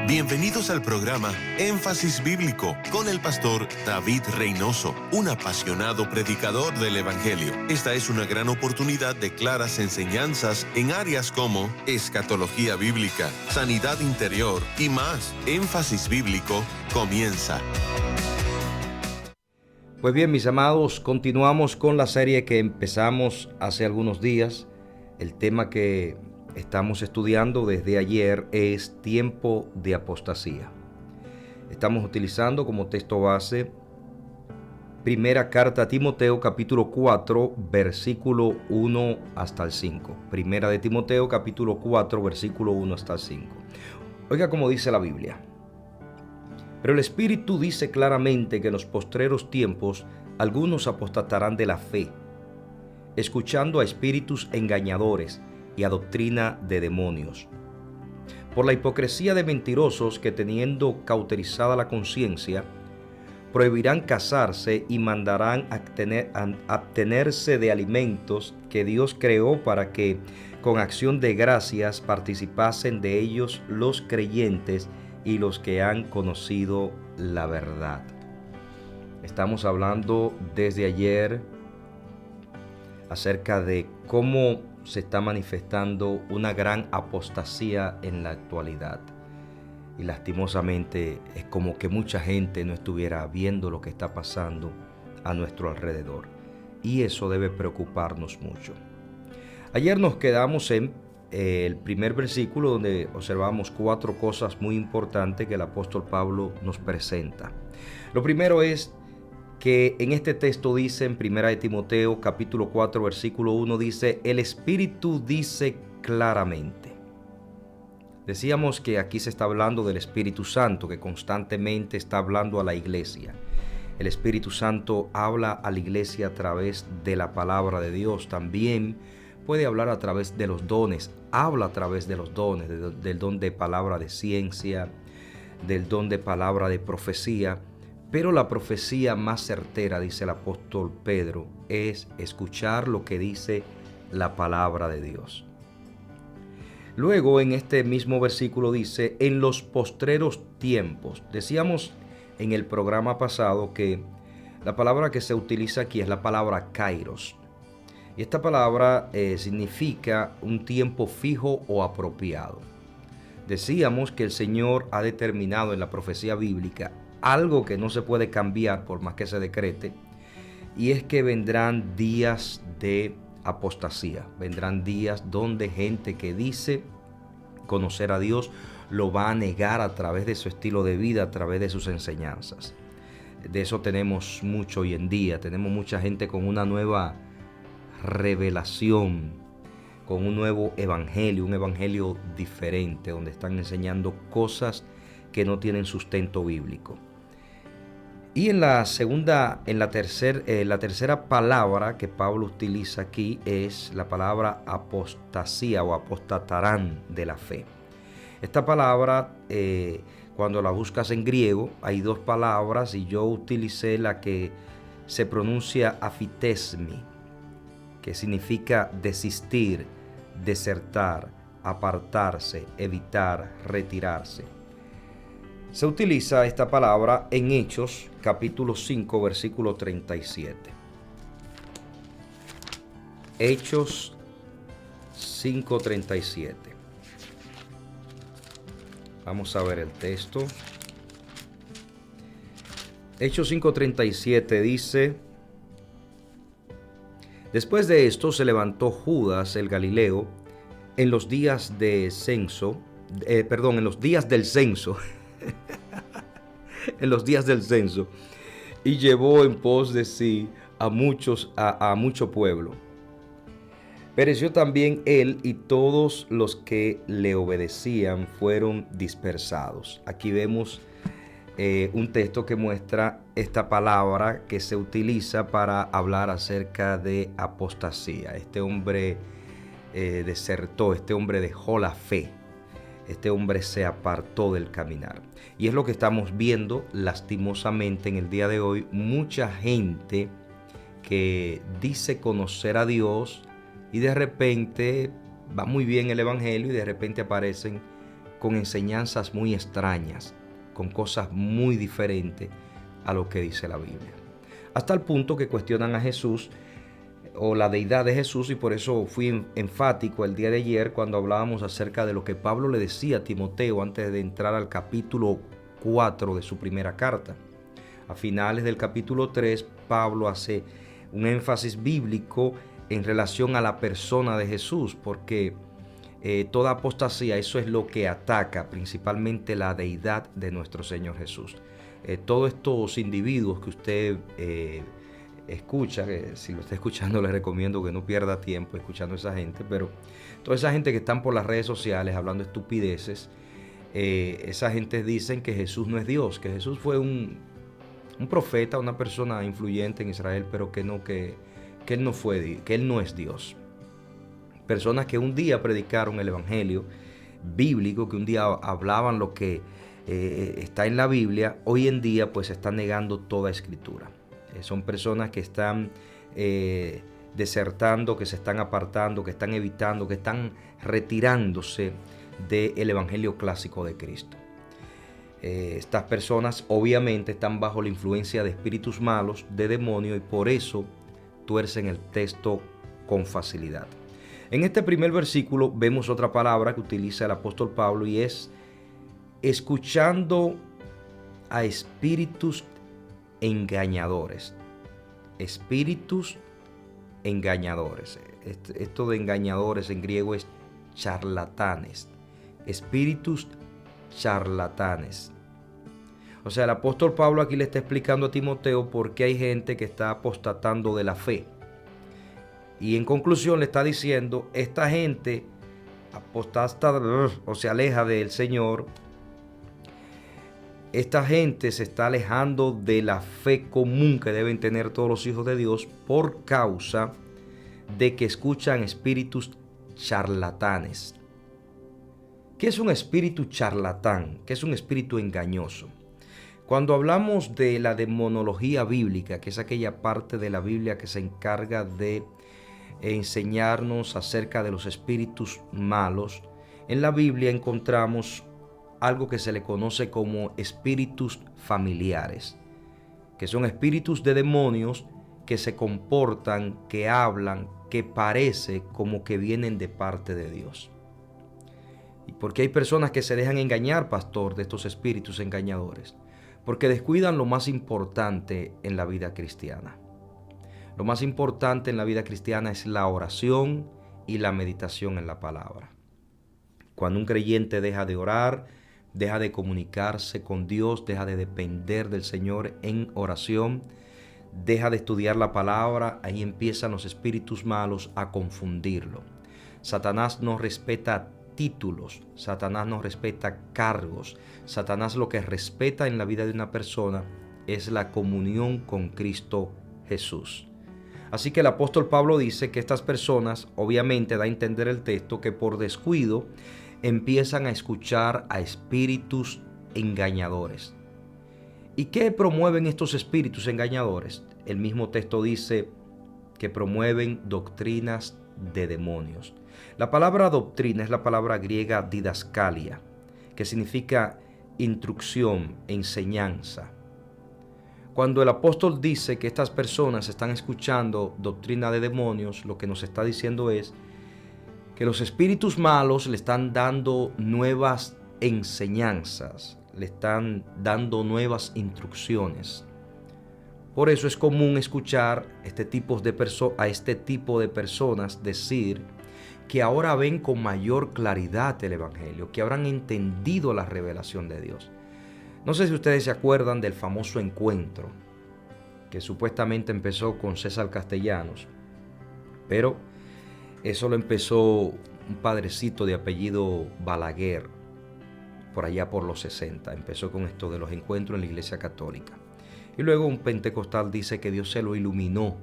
Bienvenidos al programa Énfasis Bíblico con el pastor David Reynoso, un apasionado predicador del Evangelio. Esta es una gran oportunidad de claras enseñanzas en áreas como escatología bíblica, sanidad interior y más. Énfasis Bíblico comienza. Pues bien, mis amados, continuamos con la serie que empezamos hace algunos días. El tema que estamos estudiando desde ayer es tiempo de apostasía. Estamos utilizando como texto base Primera Carta a Timoteo, capítulo 4, versículo 1 hasta el 5. Primera de Timoteo, capítulo 4, versículo 1 hasta el 5. Oiga cómo dice la Biblia. Pero el Espíritu dice claramente que en los postreros tiempos algunos apostatarán de la fe, escuchando a espíritus engañadores y a doctrina de demonios. Por la hipocresía de mentirosos que, teniendo cauterizada la conciencia, prohibirán casarse y mandarán abstenerse de alimentos que Dios creó para que, con acción de gracias, participasen de ellos los creyentes y los que han conocido la verdad. Estamos hablando desde ayer acerca de cómo se está manifestando una gran apostasía en la actualidad. Y lastimosamente es como que mucha gente no estuviera viendo lo que está pasando a nuestro alrededor. Y eso debe preocuparnos mucho. Ayer nos quedamos en el primer versículo donde observamos 4 cosas muy importantes que el apóstol Pablo nos presenta. Lo primero es que en este texto dice en Primera de Timoteo capítulo 4 versículo 1 dice: el Espíritu dice claramente. Decíamos que aquí se está hablando del Espíritu Santo, que constantemente está hablando a la iglesia. El Espíritu Santo habla a la iglesia a través de la palabra de Dios. También puede hablar a través de los dones, habla a través de los dones, del don de palabra de ciencia, del don de palabra de profecía. Pero la profecía más certera, dice el apóstol Pedro, es escuchar lo que dice la palabra de Dios. Luego en este mismo versículo dice, en los postreros tiempos. Decíamos en el programa pasado que la palabra que se utiliza aquí es la palabra kairos. Y esta palabra significa un tiempo fijo o apropiado. Decíamos que el Señor ha determinado en la profecía bíblica algo que no se puede cambiar por más que se decrete, y es que vendrán días de apostasía. Vendrán días donde gente que dice conocer a Dios lo va a negar a través de su estilo de vida, a través de sus enseñanzas. De eso tenemos mucho hoy en día. Tenemos mucha gente con una nueva revelación, con un nuevo evangelio, un evangelio diferente, donde están enseñando cosas que no tienen sustento bíblico. Y en la tercera palabra que Pablo utiliza aquí es la palabra apostasía o apostatarán de la fe. Esta palabra, cuando la buscas en griego, hay 2 palabras y yo utilicé la que se pronuncia afitesmi, que significa desistir, desertar, apartarse, evitar, retirarse. Se utiliza esta palabra en Hechos, capítulo 5, versículo 37. Hechos 5:37. Vamos a ver el texto. Hechos 5:37 dice: después de esto se levantó Judas el Galileo en los días del censo, en los días del censo, y llevó en pos de sí a mucho pueblo. Pereció también él y todos los que le obedecían fueron dispersados. Aquí vemos un texto que muestra esta palabra que se utiliza para hablar acerca de apostasía. Este hombre desertó, este hombre dejó la fe. Este hombre se apartó del caminar. Y es lo que estamos viendo lastimosamente en el día de hoy. Mucha gente que dice conocer a Dios y de repente va muy bien el evangelio y de repente aparecen con enseñanzas muy extrañas, con cosas muy diferentes a lo que dice la Biblia. Hasta el punto que cuestionan a Jesús o la deidad de Jesús, y por eso fui enfático el día de ayer cuando hablábamos acerca de lo que Pablo le decía a Timoteo antes de entrar al capítulo 4 de su primera carta. A finales del capítulo 3, Pablo hace un énfasis bíblico en relación a la persona de Jesús, porque toda apostasía, eso es lo que ataca, principalmente la deidad de nuestro Señor Jesús. Todos estos individuos que usted escucha, que si lo está escuchando le recomiendo que no pierda tiempo escuchando a esa gente, pero toda esa gente que están por las redes sociales hablando estupideces, esa gente dicen que Jesús no es Dios, que Jesús fue un profeta, una persona influyente en Israel, pero que él no fue, que él no es Dios. Personas que un día predicaron el evangelio bíblico, que un día hablaban lo que está en la Biblia, hoy en día pues están negando toda escritura. Son personas que están desertando, que se están apartando, que están evitando, que están retirándose del evangelio clásico de Cristo. Estas personas obviamente están bajo la influencia de espíritus malos, de demonios, y por eso tuercen el texto con facilidad. En este primer versículo vemos otra palabra que utiliza el apóstol Pablo, y es escuchando a espíritus engañadores. Espíritus engañadores. Esto de engañadores en griego es charlatanes. Espíritus charlatanes. O sea, el apóstol Pablo aquí le está explicando a Timoteo por qué hay gente que está apostatando de la fe. Y en conclusión le está diciendo, esta gente apostata o se aleja del Señor. Esta gente se está alejando de la fe común que deben tener todos los hijos de Dios por causa de que escuchan espíritus charlatanes. ¿Qué es un espíritu charlatán? ¿Qué es un espíritu engañoso? Cuando hablamos de la demonología bíblica, que es aquella parte de la Biblia que se encarga de enseñarnos acerca de los espíritus malos, en la Biblia encontramos algo que se le conoce como espíritus familiares, que son espíritus de demonios que se comportan, que hablan, que parece como que vienen de parte de Dios. ¿Y por qué hay personas que se dejan engañar, pastor, de estos espíritus engañadores? Porque descuidan lo más importante en la vida cristiana. Lo más importante en la vida cristiana es la oración y la meditación en la palabra. Cuando un creyente deja de orar, deja de comunicarse con Dios, deja de depender del Señor en oración, deja de estudiar la palabra, ahí empiezan los espíritus malos a confundirlo. Satanás no respeta títulos, Satanás no respeta cargos. Satanás lo que respeta en la vida de una persona es la comunión con Cristo Jesús. Así que el apóstol Pablo dice que estas personas, obviamente da a entender el texto, que por descuido empiezan a escuchar a espíritus engañadores. ¿Y qué promueven estos espíritus engañadores? El mismo texto dice que promueven doctrinas de demonios. La palabra doctrina es la palabra griega didascalia, que significa instrucción, enseñanza. Cuando el apóstol dice que estas personas están escuchando doctrina de demonios, lo que nos está diciendo es que los espíritus malos le están dando nuevas enseñanzas, le están dando nuevas instrucciones. Por eso es común escuchar a este tipo de personas decir que ahora ven con mayor claridad el evangelio, que habrán entendido la revelación de Dios. No sé si ustedes se acuerdan del famoso encuentro que supuestamente empezó con César Castellanos, pero eso lo empezó un padrecito de apellido Balaguer, por allá por los 60. Empezó con esto de los encuentros en la Iglesia Católica. Y luego un pentecostal dice que Dios se lo iluminó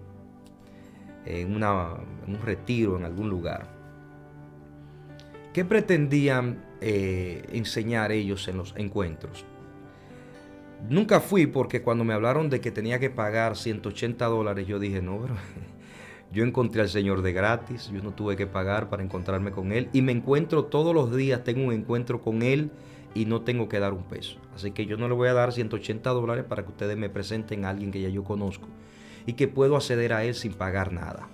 en un retiro en algún lugar. ¿Qué pretendían enseñar ellos en los encuentros? Nunca fui, porque cuando me hablaron de que tenía que pagar $180, yo dije, no, pero Yo encontré al Señor de gratis, yo no tuve que pagar para encontrarme con Él y me encuentro todos los días, tengo un encuentro con Él y no tengo que dar un peso. Así que yo no le voy a dar $180 para que ustedes me presenten a alguien que ya yo conozco y que puedo acceder a Él sin pagar nada.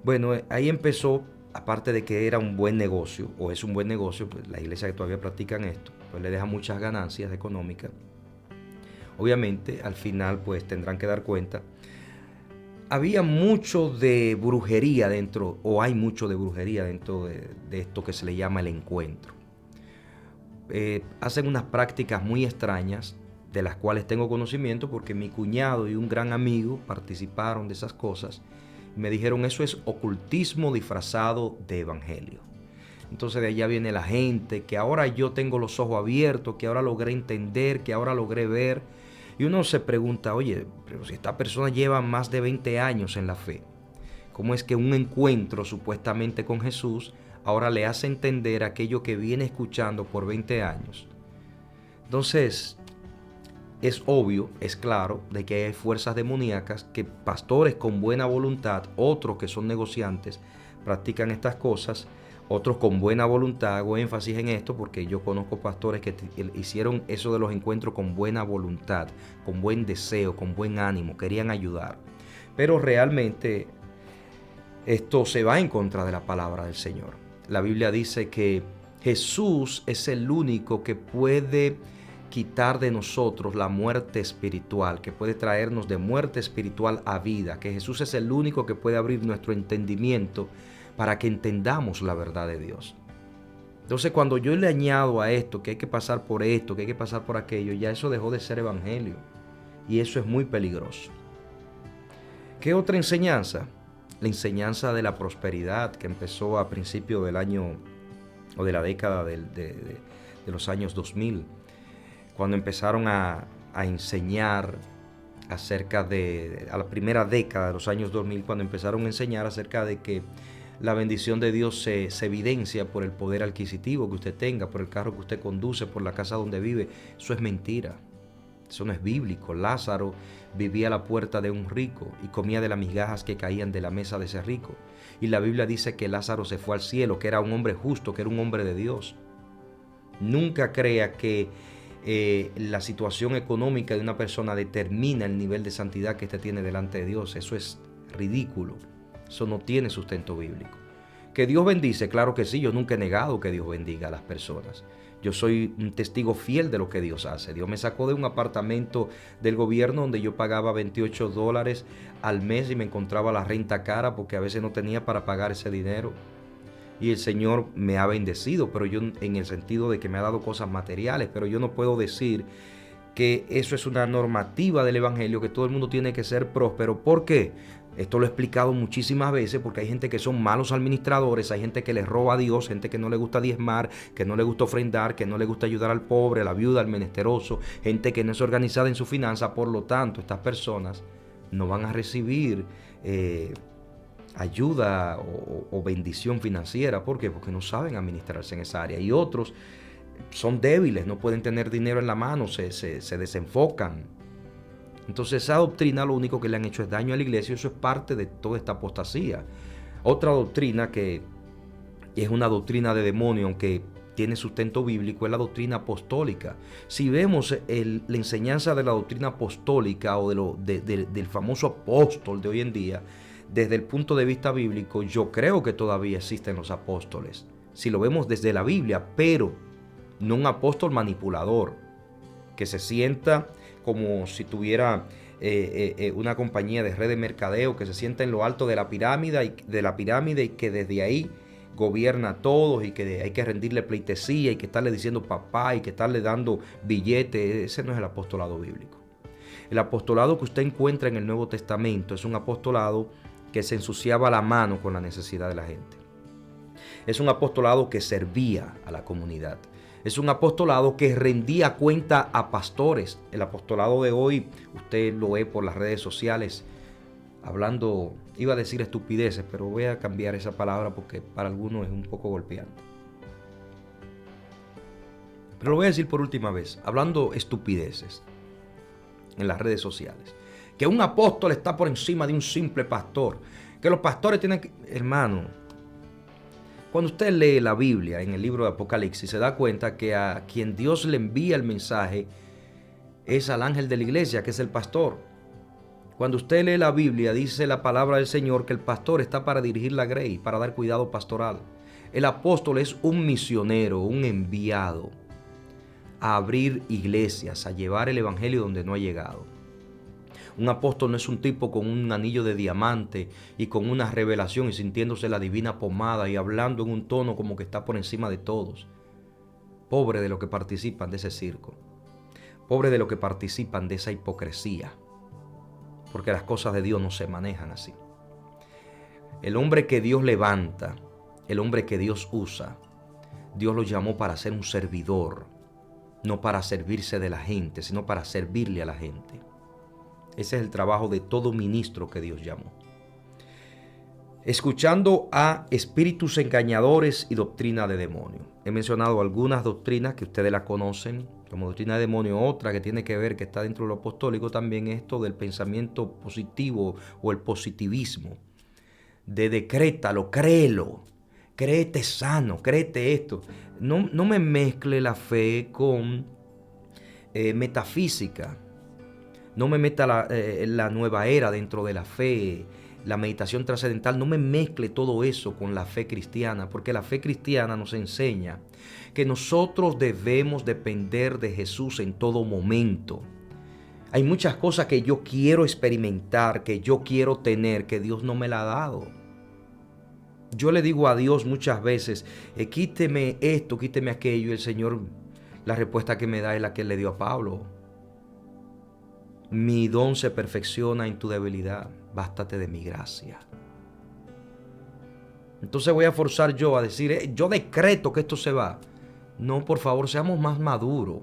Bueno, ahí empezó, aparte de que era un buen negocio, o es un buen negocio, pues la iglesia que todavía practican esto, pues le deja muchas ganancias económicas. Obviamente, al final, pues tendrán que dar cuenta. Había mucho de brujería dentro, o hay mucho de brujería dentro de esto que se le llama el encuentro. Hacen unas prácticas muy extrañas, de las cuales tengo conocimiento porque mi cuñado y un gran amigo participaron de esas cosas. Me dijeron, eso es ocultismo disfrazado de evangelio. Entonces de allá viene la gente, que ahora yo tengo los ojos abiertos, que ahora logré entender, que ahora logré ver. Y uno se pregunta, oye, pero si esta persona lleva más de 20 años en la fe, ¿cómo es que un encuentro supuestamente con Jesús ahora le hace entender aquello que viene escuchando por 20 años? Entonces, es obvio, es claro, de que hay fuerzas demoníacas que pastores con buena voluntad, otros que son negociantes, practican estas cosas, otros con buena voluntad. Hago énfasis en esto porque yo conozco pastores que hicieron eso de los encuentros con buena voluntad, con buen deseo, con buen ánimo, querían ayudar. Pero realmente esto se va en contra de la palabra del Señor. La Biblia dice que Jesús es el único que puede quitar de nosotros la muerte espiritual, que puede traernos de muerte espiritual a vida, que Jesús es el único que puede abrir nuestro entendimiento para que entendamos la verdad de Dios. Entonces, cuando yo le añado a esto, que hay que pasar por esto, que hay que pasar por aquello, ya eso dejó de ser evangelio. Y eso es muy peligroso. ¿Qué otra enseñanza? La enseñanza de la prosperidad, que empezó a principios del año, o de la década de los años 2000, cuando empezaron a enseñar acerca a la primera década de los años 2000, cuando empezaron a enseñar acerca de que la bendición de Dios se evidencia por el poder adquisitivo que usted tenga, por el carro que usted conduce, por la casa donde vive. Eso es mentira. Eso no es bíblico. Lázaro vivía a la puerta de un rico y comía de las migajas que caían de la mesa de ese rico. Y la Biblia dice que Lázaro se fue al cielo, que era un hombre justo, que era un hombre de Dios. Nunca crea que la situación económica de una persona determina el nivel de santidad que éste tiene delante de Dios. Eso es ridículo. Eso no tiene sustento bíblico. ¿Que Dios bendice? Claro que sí. Yo nunca he negado que Dios bendiga a las personas. Yo soy un testigo fiel de lo que Dios hace. Dios me sacó de un apartamento del gobierno donde yo pagaba $28 al mes y me encontraba la renta cara porque a veces no tenía para pagar ese dinero. Y el Señor me ha bendecido, pero yo en el sentido de que me ha dado cosas materiales, pero yo no puedo decir que eso es una normativa del evangelio, que todo el mundo tiene que ser próspero. ¿Por qué? Esto lo he explicado muchísimas veces porque hay gente que son malos administradores, hay gente que les roba a Dios, gente que no le gusta diezmar, que no le gusta ofrendar, que no le gusta ayudar al pobre, a la viuda, al menesteroso, gente que no es organizada en su finanza. Por lo tanto, estas personas no van a recibir ayuda o bendición financiera. ¿Por qué? Porque no saben administrarse en esa área. Y otros son débiles, no pueden tener dinero en la mano, se desenfocan. Entonces esa doctrina lo único que le han hecho es daño a la iglesia, y eso es parte de toda esta apostasía. Otra doctrina que es una doctrina de demonio, aunque tiene sustento bíblico, es la doctrina apostólica. Si vemos la enseñanza de la doctrina apostólica o del famoso apóstol de hoy en día, desde el punto de vista bíblico, yo creo que todavía existen los apóstoles. Si lo vemos desde la Biblia, pero no un apóstol manipulador, que se sienta como si tuviera una compañía de red de mercadeo, que se sienta en lo alto de la pirámide y que desde ahí gobierna a todos y que hay que rendirle pleitesía y que estarle diciendo papá y que estarle dando billetes. Ese no es el apostolado bíblico. El apostolado que usted encuentra en el Nuevo Testamento es un apostolado que se ensuciaba la mano con la necesidad de la gente. Es un apostolado que servía a la comunidad. Es un apostolado que rendía cuenta a pastores. El apostolado de hoy, usted lo ve por las redes sociales, hablando, iba a decir estupideces, pero voy a cambiar esa palabra porque para algunos es un poco golpeante. Pero lo voy a decir por última vez, hablando estupideces en las redes sociales. que un apóstol está por encima de un simple pastor, que los pastores tienen que... Hermano, cuando usted lee la Biblia en el libro de Apocalipsis, se da cuenta que a quien Dios le envía el mensaje es al ángel de la iglesia, que es el pastor. Cuando usted lee la Biblia, dice la palabra del Señor que el pastor está para dirigir la grey, para dar cuidado pastoral. El apóstol es un misionero, un enviado a abrir iglesias, a llevar el evangelio donde no ha llegado. Un apóstol no es un tipo con un anillo de diamante y con una revelación y sintiéndose la divina pomada y hablando en un tono como que está por encima de todos. Pobre de los que participan de ese circo. Pobre de los que participan de esa hipocresía. Porque las cosas de Dios no se manejan así. El hombre que Dios levanta, el hombre que Dios usa, Dios lo llamó para ser un servidor. No para servirse de la gente, sino para servirle a la gente. Ese es el trabajo de todo ministro que Dios llamó. Escuchando a espíritus engañadores y doctrina de demonio. He mencionado algunas doctrinas que ustedes la conocen, como doctrina de demonio. Otra que tiene que ver, que está dentro de lo apostólico también, esto del pensamiento positivo o el positivismo. De decrétalo, créelo, créete sano, créete esto. No me mezcle la fe con metafísica. No me meta la nueva era dentro de la fe, la meditación trascendental. No me mezcle todo eso con la fe cristiana, porque la fe cristiana nos enseña que nosotros debemos depender de Jesús en todo momento. Hay muchas cosas que yo quiero experimentar, que yo quiero tener, que Dios no me la ha dado. Yo le digo a Dios muchas veces, quíteme esto, quíteme aquello, y el Señor, la respuesta que me da es la que Él le dio a Pablo. Mi don se perfecciona en tu debilidad, bástate de mi gracia. Entonces voy a forzar yo a decir, yo decreto que esto se va. No, por favor, seamos más maduros.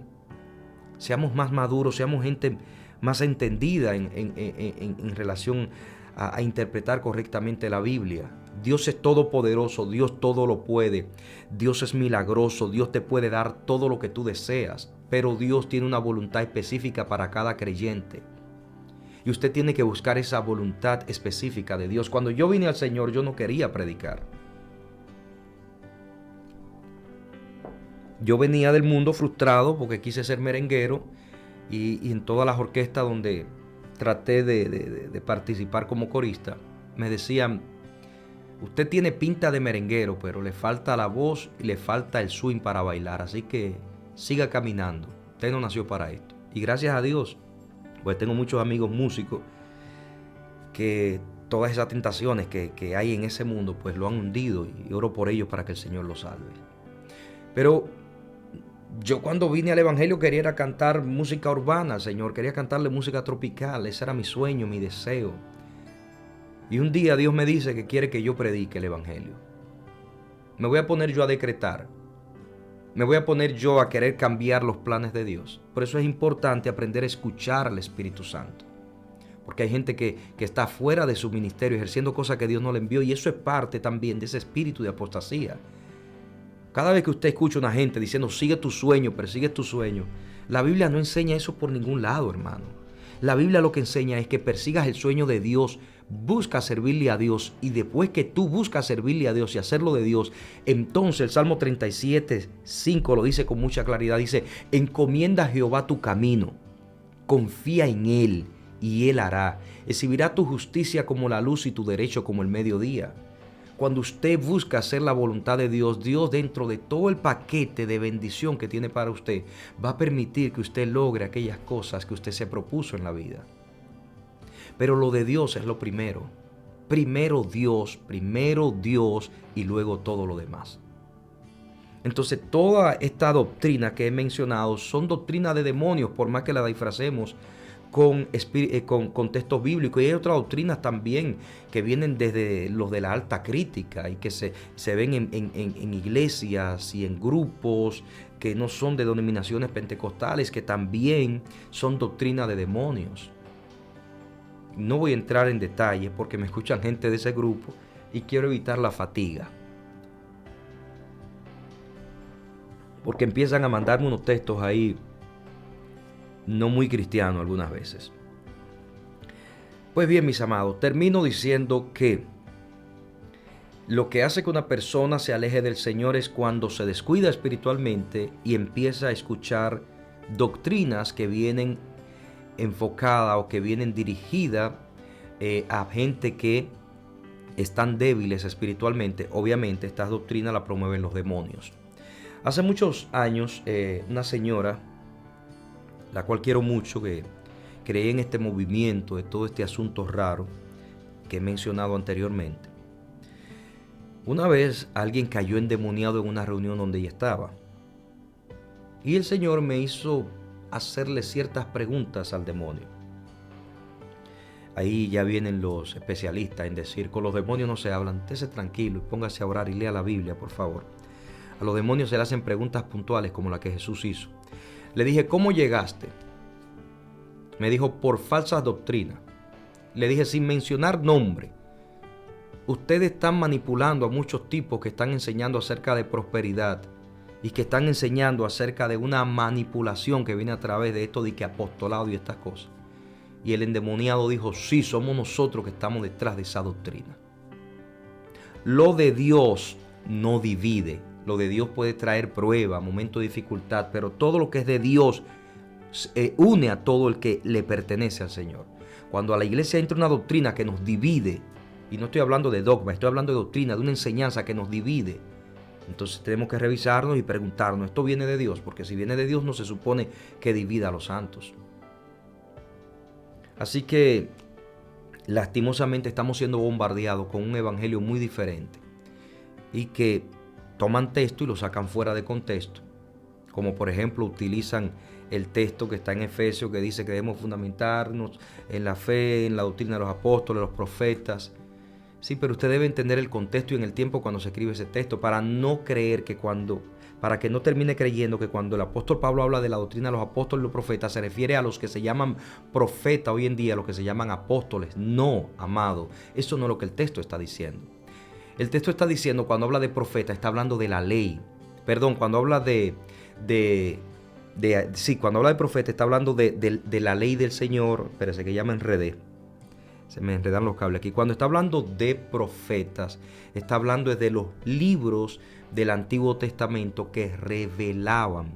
Seamos más maduros, seamos gente más entendida en relación a interpretar correctamente la Biblia. Dios es todopoderoso, Dios todo lo puede. Dios es milagroso, Dios te puede dar todo lo que tú deseas. Pero Dios tiene una voluntad específica para cada creyente. Y usted tiene que buscar esa voluntad específica de Dios. Cuando yo vine al Señor, yo no quería predicar. Yo venía del mundo frustrado porque quise ser merenguero. Y en todas las orquestas donde traté de participar como corista, me decían, usted tiene pinta de merenguero, pero le falta la voz y le falta el swing para bailar. Así que siga caminando. Usted no nació para esto. Y gracias a Dios, pues tengo muchos amigos músicos que todas esas tentaciones que hay en ese mundo, pues lo han hundido, y oro por ellos para que el Señor los salve. Pero yo cuando vine al Evangelio quería era cantar música urbana, Señor. Quería cantarle música tropical. Ese era mi sueño, mi deseo. Y un día Dios me dice que quiere que yo predique el Evangelio. Me voy a poner yo a decretar. Me voy a poner yo a querer cambiar los planes de Dios. Por eso es importante aprender a escuchar al Espíritu Santo. Porque hay gente que está fuera de su ministerio ejerciendo cosas que Dios no le envió. Y eso es parte también de ese espíritu de apostasía. Cada vez que usted escucha a una gente diciendo sigue tu sueño, persigue tu sueño, la Biblia no enseña eso por ningún lado, hermano. La Biblia lo que enseña es que persigas el sueño de Dios, busca servirle a Dios, y después que tú buscas servirle a Dios y hacerlo de Dios, entonces el Salmo 37:5 lo dice con mucha claridad, dice, encomienda a Jehová tu camino, confía en Él y Él hará, exhibirá tu justicia como la luz y tu derecho como el mediodía. Cuando usted busca hacer la voluntad de Dios, Dios dentro de todo el paquete de bendición que tiene para usted, va a permitir que usted logre aquellas cosas que usted se propuso en la vida. Pero lo de Dios es lo primero. Primero Dios y luego todo lo demás. Entonces toda esta doctrina que he mencionado son doctrinas de demonios, por más que la disfracemos con textos bíblicos. Y hay otras doctrinas también que vienen desde los de la alta crítica y que se ven en iglesias y en grupos que no son de denominaciones pentecostales, que también son doctrinas de demonios. No voy a entrar en detalles porque me escuchan gente de ese grupo y quiero evitar la fatiga. Porque empiezan a mandarme unos textos ahí no muy cristianos algunas veces. Pues bien, mis amados, termino diciendo que lo que hace que una persona se aleje del Señor es cuando se descuida espiritualmente y empieza a escuchar doctrinas que vienen enfocadas o que vienen dirigidas a gente que están débiles espiritualmente. Obviamente estas doctrinas las promueven los demonios. Hace muchos años una señora, la cual quiero mucho, que creía en este movimiento, de todo este asunto raro que he mencionado anteriormente. Una vez alguien cayó endemoniado en una reunión donde ella estaba. Y el Señor me hizo hacerle ciertas preguntas al demonio. Ahí ya vienen los especialistas en decir, con los demonios no se hablan, estése tranquilo y póngase a orar y lea la Biblia, por favor. A los demonios se le hacen preguntas puntuales como la que Jesús hizo. Le dije, ¿cómo llegaste? Me dijo, por falsas doctrinas. Le dije, sin mencionar nombre. Ustedes están manipulando a muchos tipos que están enseñando acerca de prosperidad y que están enseñando acerca de una manipulación que viene a través de esto de que apostolado y estas cosas. Y el endemoniado dijo, sí, somos nosotros que estamos detrás de esa doctrina. Lo de Dios no divide. Lo de Dios puede traer prueba, momento de dificultad, pero todo lo que es de Dios une a todo el que le pertenece al Señor. Cuando a la iglesia entra una doctrina que nos divide, y no estoy hablando de dogma, estoy hablando de doctrina, de una enseñanza que nos divide, entonces tenemos que revisarnos y preguntarnos, ¿esto viene de Dios? Porque si viene de Dios no se supone que divida a los santos. Así que lastimosamente estamos siendo bombardeados con un evangelio muy diferente y que toman texto y lo sacan fuera de contexto, como por ejemplo utilizan el texto que está en Efesios que dice que debemos fundamentarnos en la fe, en la doctrina de los apóstoles, los profetas. Sí, pero usted debe entender el contexto y en el tiempo cuando se escribe ese texto para que no termine creyendo que cuando el apóstol Pablo habla de la doctrina de los apóstoles y los profetas se refiere a los que se llaman profetas hoy en día, a los que se llaman apóstoles. No, amado, eso no es lo que el texto está diciendo. El texto está diciendo, cuando habla de profeta, está hablando de la ley. Perdón, cuando habla cuando habla de profeta, está hablando de la ley del Señor. Espérese que ya me enredé. Se me enredan los cables aquí. Cuando está hablando de profetas, está hablando de los libros del Antiguo Testamento que revelaban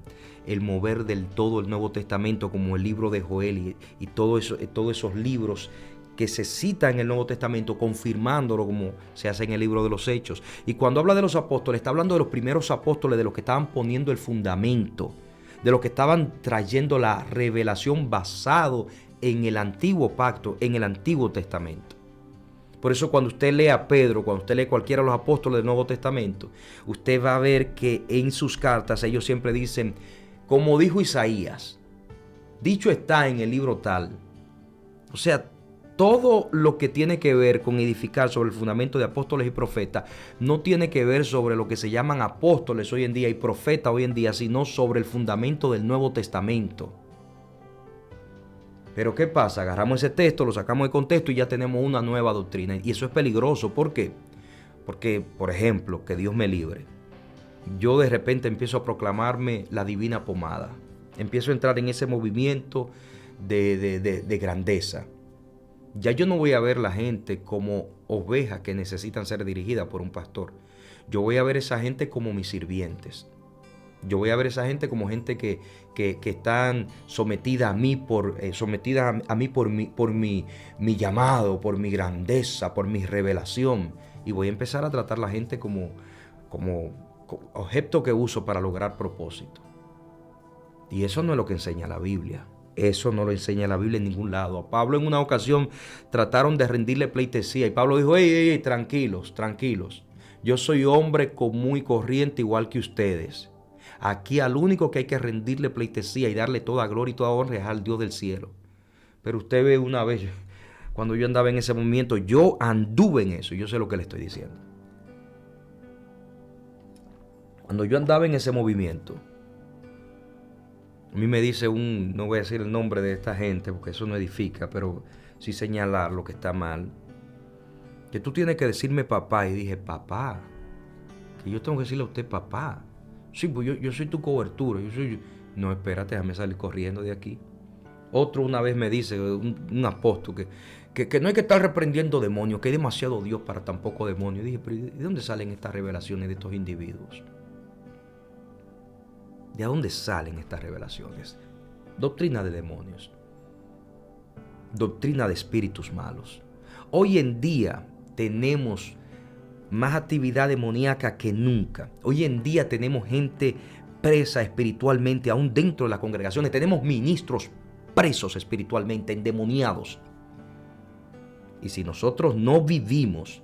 el mover del todo el Nuevo Testamento, como el libro de Joel y todos esos libros que se citan en el Nuevo Testamento, confirmándolo como se hace en el libro de los Hechos. Y cuando habla de los apóstoles, está hablando de los primeros apóstoles, de los que estaban poniendo el fundamento, de los que estaban trayendo la revelación basado en el antiguo pacto, en el Antiguo Testamento. Por eso cuando usted lee a Pedro, cuando usted lee cualquiera de los apóstoles del Nuevo Testamento, usted va a ver que en sus cartas ellos siempre dicen, como dijo Isaías, dicho está en el libro tal. O sea, todo lo que tiene que ver con edificar sobre el fundamento de apóstoles y profetas no tiene que ver sobre lo que se llaman apóstoles hoy en día y profetas hoy en día, sino sobre el fundamento del Nuevo Testamento. Pero ¿qué pasa? Agarramos ese texto, lo sacamos de contexto y ya tenemos una nueva doctrina. Y eso es peligroso. ¿Por qué? Porque, por ejemplo, que Dios me libre. Yo de repente empiezo a proclamarme la divina pomada. Empiezo a entrar en ese movimiento de grandeza. Ya yo no voy a ver la gente como ovejas que necesitan ser dirigidas por un pastor. Yo voy a ver esa gente como mis sirvientes. Yo voy a ver esa gente como gente que están sometida a mí por mi llamado, por mi grandeza, por mi revelación. Y voy a empezar a tratar a la gente como objeto que uso para lograr propósito. Y eso no es lo que enseña la Biblia. Eso no lo enseña la Biblia en ningún lado. A Pablo en una ocasión trataron de rendirle pleitesía y Pablo dijo, hey, tranquilos. Yo soy hombre común y corriente igual que ustedes. Aquí al único que hay que rendirle pleitesía y darle toda gloria y toda honra es al Dios del cielo. Pero usted ve una vez, cuando yo andaba en ese movimiento, yo anduve en eso. Yo sé lo que le estoy diciendo. Cuando yo andaba en ese movimiento, a mí me dice no voy a decir el nombre de esta gente porque eso no edifica, pero sí señalar lo que está mal, que tú tienes que decirme papá. Y dije, papá, que yo tengo que decirle a usted papá. Sí, pues yo soy tu cobertura. No, espérate, déjame salir corriendo de aquí. Otro una vez me dice, un apóstol, que no hay que estar reprendiendo demonios, que hay demasiado Dios para tan poco demonio. Y dije, pero ¿de dónde salen estas revelaciones de estos individuos? ¿De dónde salen estas revelaciones? Doctrina de demonios. Doctrina de espíritus malos. Hoy en día tenemos más actividad demoníaca que nunca. Hoy en día tenemos gente presa espiritualmente aún dentro de las congregaciones. Tenemos ministros presos espiritualmente, endemoniados. Y si nosotros no vivimos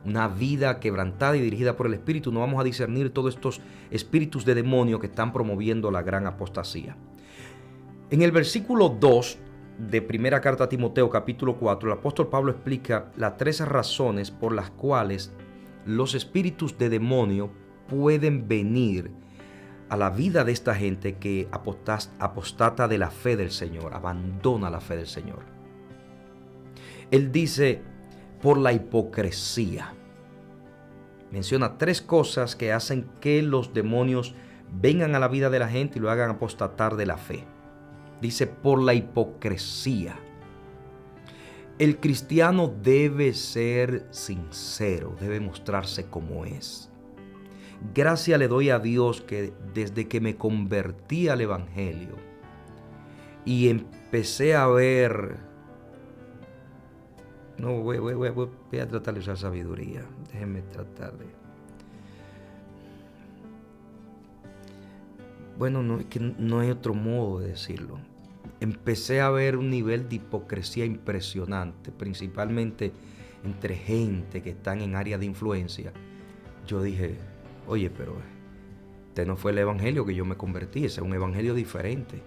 una vida quebrantada y dirigida por el Espíritu, no vamos a discernir todos estos espíritus de demonio que están promoviendo la gran apostasía. En el versículo 2 de primera carta a Timoteo, capítulo 4, el apóstol Pablo explica las 3 razones por las cuales los espíritus de demonio pueden venir a la vida de esta gente que apostata de la fe del Señor, abandona la fe del Señor. Él dice, por la hipocresía. Menciona 3 cosas que hacen que los demonios vengan a la vida de la gente y lo hagan apostatar de la fe. Dice, por la hipocresía. El cristiano debe ser sincero, debe mostrarse como es. Gracias le doy a Dios que desde que me convertí al Evangelio y empecé a ver... No, voy a tratar de usar sabiduría. Déjenme tratar de... Bueno, no, es que no hay otro modo de decirlo. Empecé a ver un nivel de hipocresía impresionante, principalmente entre gente que están en áreas de influencia. Yo dije, oye, pero este no fue el evangelio que yo me convertí, ese es un evangelio diferente.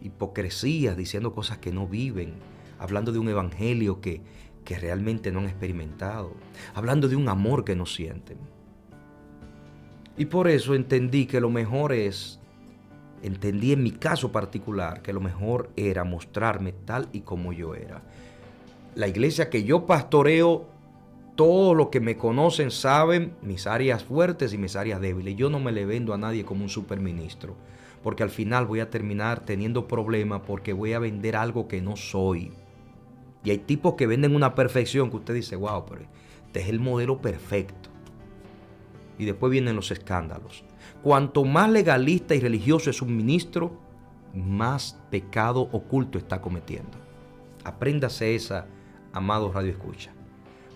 Hipocresías, diciendo cosas que no viven, hablando de un evangelio que realmente no han experimentado, hablando de un amor que no sienten. Y por eso entendí que lo mejor entendí en mi caso particular que lo mejor era mostrarme tal y como yo era. La iglesia que yo pastoreo, todos los que me conocen saben mis áreas fuertes y mis áreas débiles. Yo no me le vendo a nadie como un superministro, porque al final voy a terminar teniendo problemas porque voy a vender algo que no soy. Y hay tipos que venden una perfección que usted dice, wow, pero este es el modelo perfecto. Y después vienen los escándalos. Cuanto más legalista y religioso es un ministro, más pecado oculto está cometiendo. Apréndase esa, amado Radio Escucha.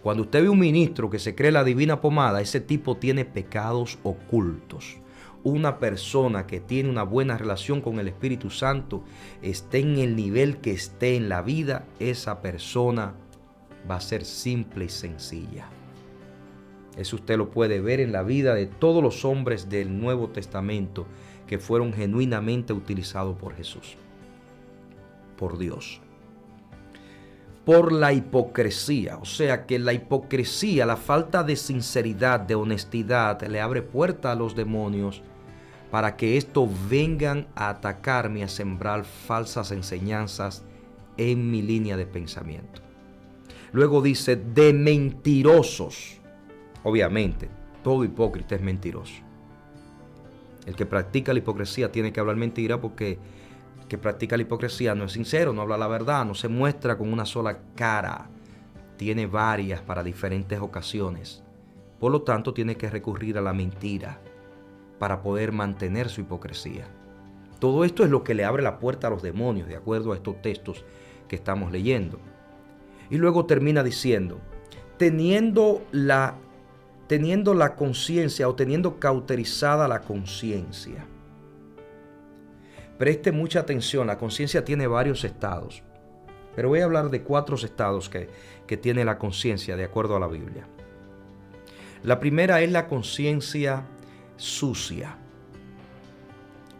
Cuando usted ve un ministro que se cree la divina pomada, ese tipo tiene pecados ocultos. Una persona que tiene una buena relación con el Espíritu Santo, esté en el nivel que esté en la vida, esa persona va a ser simple y sencilla. Eso usted lo puede ver en la vida de todos los hombres del Nuevo Testamento que fueron genuinamente utilizados por Jesús, por Dios. Por la hipocresía, o sea que la hipocresía, la falta de sinceridad, de honestidad, le abre puerta a los demonios para que estos vengan a atacarme, a sembrar falsas enseñanzas en mi línea de pensamiento. Luego dice, de mentirosos. Obviamente, todo hipócrita es mentiroso. El que practica la hipocresía tiene que hablar mentira porque el que practica la hipocresía no es sincero, no habla la verdad, no se muestra con una sola cara. Tiene varias para diferentes ocasiones. Por lo tanto, tiene que recurrir a la mentira para poder mantener su hipocresía. Todo esto es lo que le abre la puerta a los demonios, de acuerdo a estos textos que estamos leyendo. Y luego termina diciendo, teniendo la conciencia o teniendo cauterizada la conciencia. Preste mucha atención, la conciencia tiene varios estados, pero voy a hablar de 4 estados que tiene la conciencia de acuerdo a la Biblia. La primera es la conciencia sucia.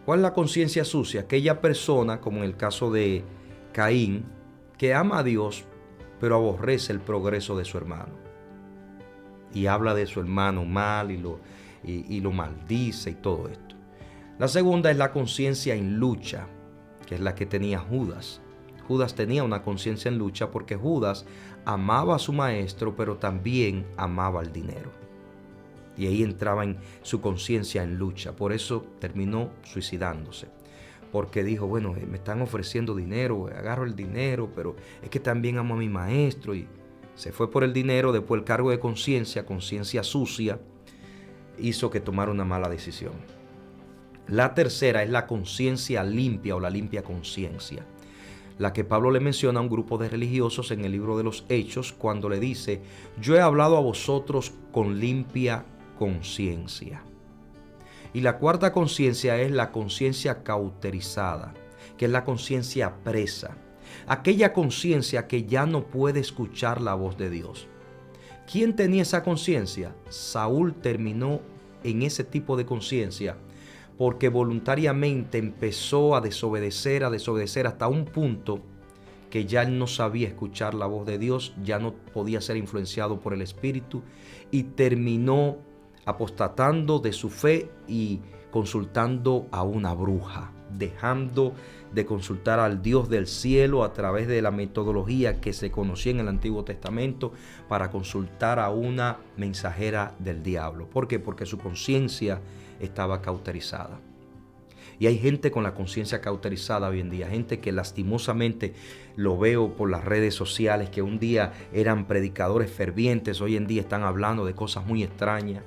¿Cuál es la conciencia sucia? Aquella persona, como en el caso de Caín, que ama a Dios, pero aborrece el progreso de su hermano. Y habla de su hermano mal y lo maldice y todo esto. La segunda es la conciencia en lucha, que es la que tenía Judas. Judas tenía una conciencia en lucha porque Judas amaba a su maestro, pero también amaba el dinero. Y ahí entraba en su conciencia en lucha. Por eso terminó suicidándose. porque dijo, bueno, me están ofreciendo dinero, agarro el dinero, pero es que también amo a mi maestro, y se fue por el dinero. Después el cargo de conciencia sucia, hizo que tomara una mala decisión. La tercera es la conciencia limpia o la limpia conciencia, la que Pablo le menciona a un grupo de religiosos en el libro de los Hechos cuando le dice, yo he hablado a vosotros con limpia conciencia. Y la cuarta conciencia es la conciencia cauterizada, que es la conciencia presa, aquella conciencia que ya no puede escuchar la voz de Dios. ¿Quién tenía esa conciencia? Saúl terminó en ese tipo de conciencia porque voluntariamente empezó a desobedecer hasta un punto que ya él no sabía escuchar la voz de Dios, ya no podía ser influenciado por el Espíritu y terminó apostatando de su fe y consultando a una bruja, dejando de consultar al Dios del cielo a través de la metodología que se conocía en el Antiguo Testamento para consultar a una mensajera del diablo. ¿Por qué? Porque su conciencia estaba cauterizada. Y hay gente con la conciencia cauterizada hoy en día, gente que lastimosamente lo veo por las redes sociales, que un día eran predicadores fervientes, hoy en día están hablando de cosas muy extrañas.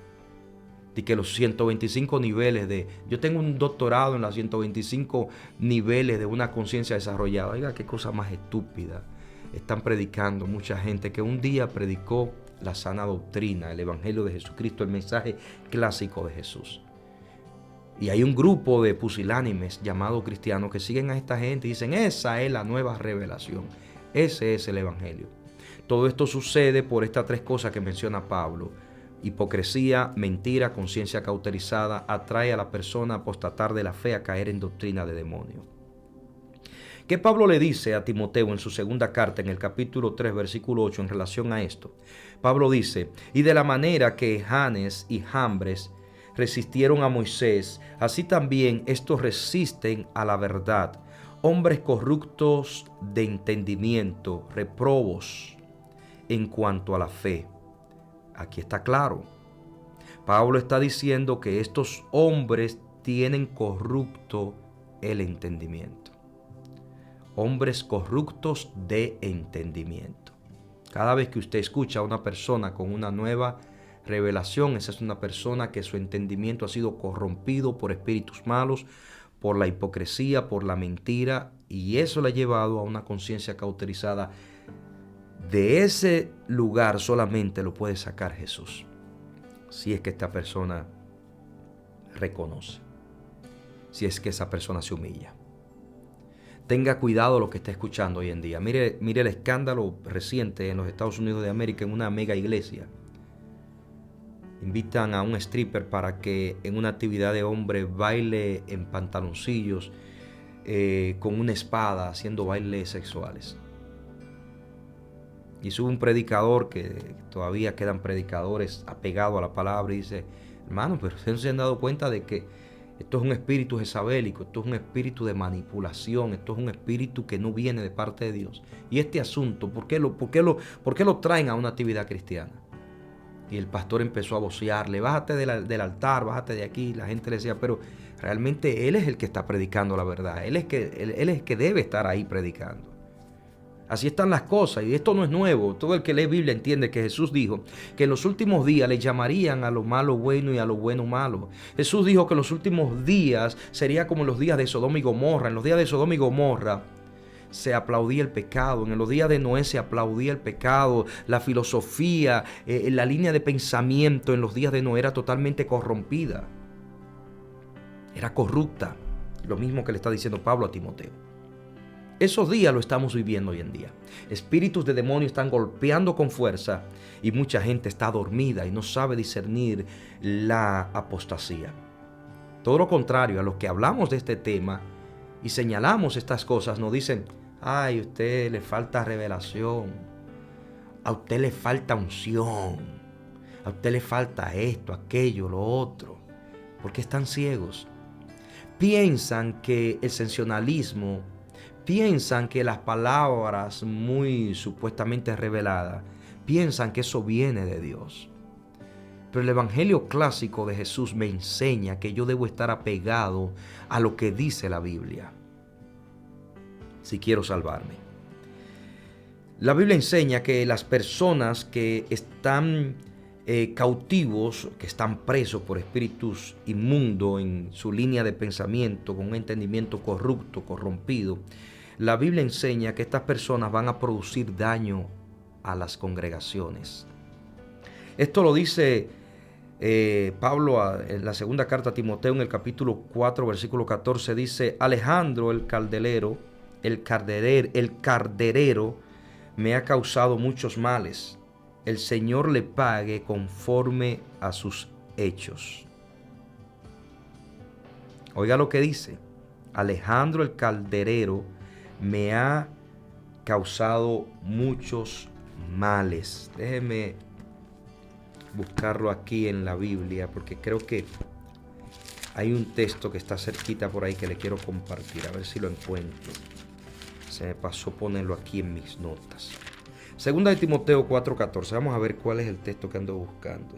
Y que los 125 niveles yo tengo un doctorado en los 125 niveles de una conciencia desarrollada. Oiga, qué cosa más estúpida. Están predicando mucha gente que un día predicó la sana doctrina, el Evangelio de Jesucristo, el mensaje clásico de Jesús. Y hay un grupo de pusilánimes llamados cristianos que siguen a esta gente y dicen, esa es la nueva revelación. Ese es el Evangelio. Todo esto sucede por estas tres cosas que menciona Pablo. Hipocresía, mentira, conciencia cauterizada, atrae a la persona a apostatar de la fe, a caer en doctrina de demonio. ¿Qué Pablo le dice a Timoteo en su segunda carta, en el capítulo 3, versículo 8, en relación a esto? Pablo dice, y de la manera que Janes y Jambres resistieron a Moisés, así también estos resisten a la verdad, hombres corruptos de entendimiento, reprobos en cuanto a la fe. Aquí está claro. Pablo está diciendo que estos hombres tienen corrupto el entendimiento. Hombres corruptos de entendimiento. Cada vez que usted escucha a una persona con una nueva revelación, esa es una persona que su entendimiento ha sido corrompido por espíritus malos, por la hipocresía, por la mentira, y eso le ha llevado a una conciencia cauterizada. De ese lugar solamente lo puede sacar Jesús, si es que esta persona reconoce, si es que esa persona se humilla. Tenga cuidado lo que está escuchando hoy en día. Mire el escándalo reciente en los Estados Unidos de América en una mega iglesia. Invitan a un stripper para que en una actividad de hombre baile en pantaloncillos con una espada haciendo bailes sexuales. Y sube un predicador, que todavía quedan predicadores apegados a la palabra, y dice, hermano, pero ustedes se han dado cuenta de que esto es un espíritu jezabélico, esto es un espíritu de manipulación, esto es un espíritu que no viene de parte de Dios. Y este asunto, ¿por qué lo traen a una actividad cristiana? Y el pastor empezó a vocearle, bájate del altar, bájate de aquí. La gente le decía, pero realmente él es el que está predicando la verdad, él es el que debe estar ahí predicando. Así están las cosas, y esto no es nuevo. Todo el que lee Biblia entiende que Jesús dijo que en los últimos días le llamarían a lo malo bueno y a lo bueno malo. Jesús dijo que en los últimos días sería como en los días de Sodoma y Gomorra. En los días de Sodoma y Gomorra se aplaudía el pecado. En los días de Noé se aplaudía el pecado. La filosofía, la línea de pensamiento en los días de Noé era totalmente corrompida. Era corrupta. Lo mismo que le está diciendo Pablo a Timoteo. Esos días lo estamos viviendo hoy en día. Espíritus de demonio están golpeando con fuerza y mucha gente está dormida y no sabe discernir la apostasía. Todo lo contrario, a los que hablamos de este tema y señalamos estas cosas, nos dicen, ay, a usted le falta revelación, a usted le falta unción, a usted le falta esto, aquello, lo otro. ¿Por qué están ciegos? Piensan que el sensacionalismo, piensan que las palabras muy supuestamente reveladas, piensan que eso viene de Dios. Pero el Evangelio clásico de Jesús me enseña que yo debo estar apegado a lo que dice la Biblia. si quiero salvarme. La Biblia enseña que las personas que están cautivos, que están presos por espíritus inmundos en su línea de pensamiento, con un entendimiento corrupto, corrompido, la Biblia enseña que estas personas van a producir daño a las congregaciones. Esto lo dice Pablo en la segunda carta a Timoteo, en el capítulo 4, versículo 14, dice: Alejandro el calderero me ha causado muchos males. El Señor le pague conforme a sus hechos. Oiga lo que dice: Alejandro el calderero me ha causado muchos males. Déjeme buscarlo aquí en la Biblia, porque creo que hay un texto que está cerquita por ahí que le quiero compartir, a ver si lo encuentro. Se me pasó ponerlo aquí en mis notas. Segunda de Timoteo 4:14. Vamos a ver cuál es el texto que ando buscando.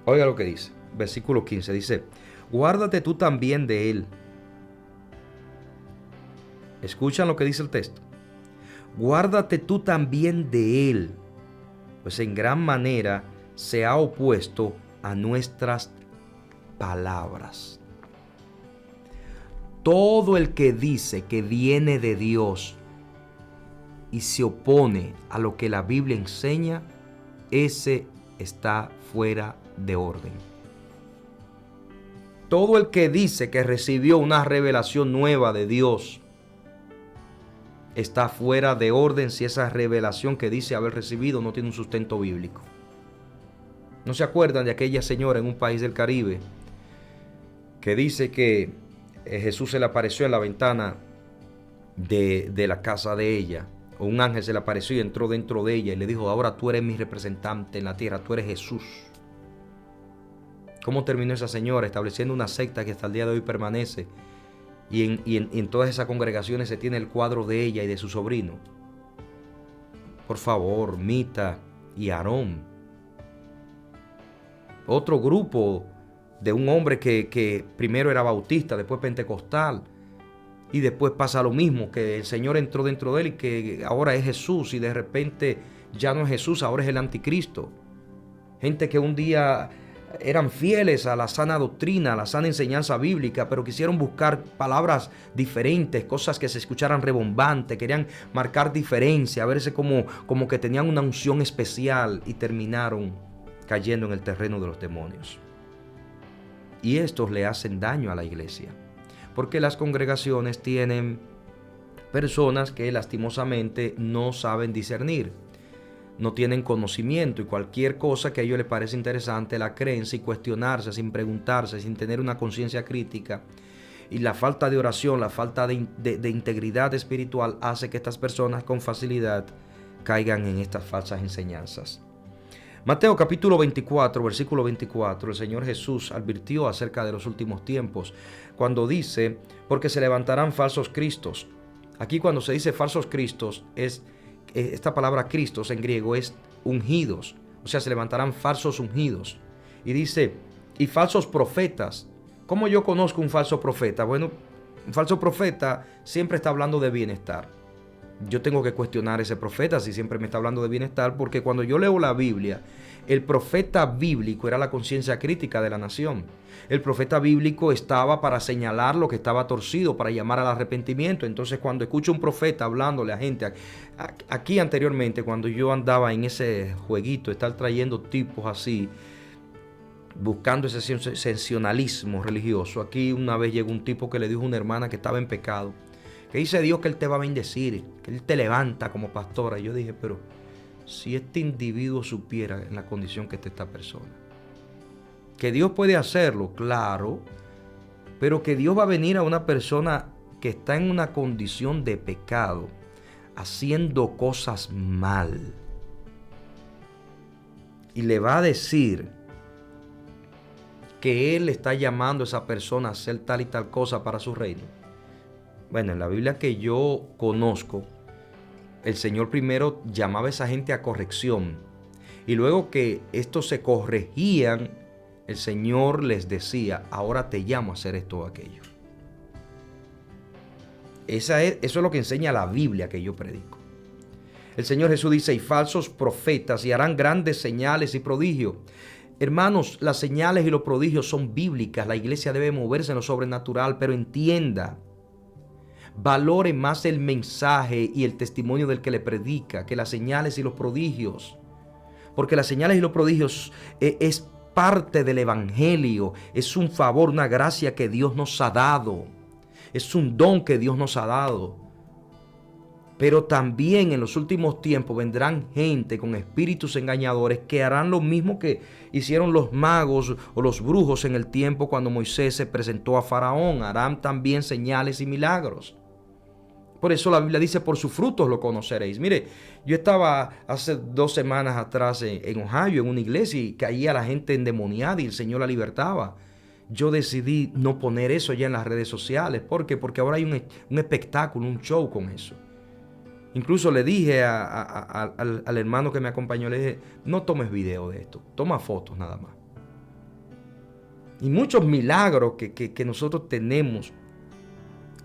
Oiga lo que dice. Versículo 15 dice: guárdate tú también de él. ¿Escuchan lo que dice el texto? Guárdate tú también de él, pues en gran manera se ha opuesto a nuestras palabras. Todo el que dice que viene de Dios y se opone a lo que la Biblia enseña, ese está fuera de orden. Todo el que dice que recibió una revelación nueva de Dios está fuera de orden si esa revelación que dice haber recibido no tiene un sustento bíblico. ¿No se acuerdan de aquella señora en un país del Caribe que dice que Jesús se le apareció en la ventana de la casa de ella? O un ángel se le apareció y entró dentro de ella y le dijo: ahora tú eres mi representante en la tierra, tú eres Jesús. ¿Cómo terminó esa señora? Estableciendo una secta que hasta el día de hoy permanece. Y en todas esas congregaciones se tiene el cuadro de ella y de su sobrino. Por favor, Mita y Aarón. Otro grupo de un hombre que primero era bautista, después pentecostal. Y después pasa lo mismo, que el Señor entró dentro de él y que ahora es Jesús. Y de repente ya no es Jesús, ahora es el anticristo. Gente que un día eran fieles a la sana doctrina, a la sana enseñanza bíblica, pero quisieron buscar palabras diferentes, cosas que se escucharan rebombantes, querían marcar diferencia, verse como que tenían una unción especial, y terminaron cayendo en el terreno de los demonios. Y estos le hacen daño a la iglesia, porque las congregaciones tienen personas que lastimosamente no saben discernir. No tienen conocimiento, y cualquier cosa que a ellos les parece interesante la creen sin cuestionarse, sin preguntarse, sin tener una conciencia crítica. Y la falta de oración, la falta de integridad espiritual hace que estas personas con facilidad caigan en estas falsas enseñanzas. Mateo capítulo 24, versículo 24, el Señor Jesús advirtió acerca de los últimos tiempos cuando dice: porque se levantarán falsos cristos. Aquí cuando se dice falsos cristos, esta palabra Cristos en griego es ungidos, o sea, se levantarán falsos ungidos. Y dice: y falsos profetas. ¿Cómo yo conozco un falso profeta? Bueno, un falso profeta siempre está hablando de bienestar. Yo tengo que cuestionar a ese profeta si siempre me está hablando de bienestar, porque cuando yo leo la Biblia, el profeta bíblico era la conciencia crítica de la nación. El profeta bíblico estaba para señalar lo que estaba torcido, para llamar al arrepentimiento. Entonces, cuando escucho un profeta hablándole a gente, aquí anteriormente, cuando yo andaba en ese jueguito, estar trayendo tipos así, buscando ese sensacionalismo religioso, aquí una vez llegó un tipo que le dijo a una hermana que estaba en pecado, que dice Dios que Él te va a bendecir, que Él te levanta como pastora. Y yo dije: pero si este individuo supiera en la condición que está esta persona, que Dios puede hacerlo, claro, pero que Dios va a venir a una persona que está en una condición de pecado, haciendo cosas mal, y le va a decir que Él está llamando a esa persona a hacer tal y tal cosa para su reino. Bueno, en la Biblia que yo conozco, el Señor primero llamaba a esa gente a corrección, y luego que estos se corregían, el Señor les decía: ahora te llamo a hacer esto o aquello. Eso es lo que enseña la Biblia que yo predico. El Señor Jesús dice, y falsos profetas, y harán grandes señales y prodigios. Hermanos, las señales y los prodigios son bíblicas. La iglesia debe moverse en lo sobrenatural, pero entienda, valore más el mensaje y el testimonio del que le predica que las señales y los prodigios. Porque las señales y los prodigios es parte del evangelio, es un favor, una gracia que Dios nos ha dado, es un don que Dios nos ha dado. Pero también en los últimos tiempos vendrán gente con espíritus engañadores que harán lo mismo que hicieron los magos o los brujos en el tiempo cuando Moisés se presentó a Faraón. Harán también señales y milagros. Por eso la Biblia dice, por sus frutos lo conoceréis. Mire, yo estaba hace 2 semanas atrás en Ohio, en una iglesia, y caía la gente endemoniada y el Señor la libertaba. Yo decidí no poner eso ya en las redes sociales. ¿Por qué? Porque ahora hay un espectáculo, un show con eso. Incluso le dije al hermano que me acompañó, le dije, no tomes video de esto, toma fotos nada más. Y muchos milagros que nosotros tenemos,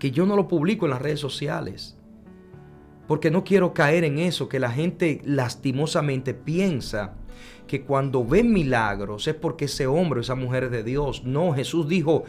que yo no lo publico en las redes sociales, porque no quiero caer en eso, que la gente lastimosamente piensa que cuando ven milagros es porque ese hombre o esa mujer es de Dios. No, Jesús dijo,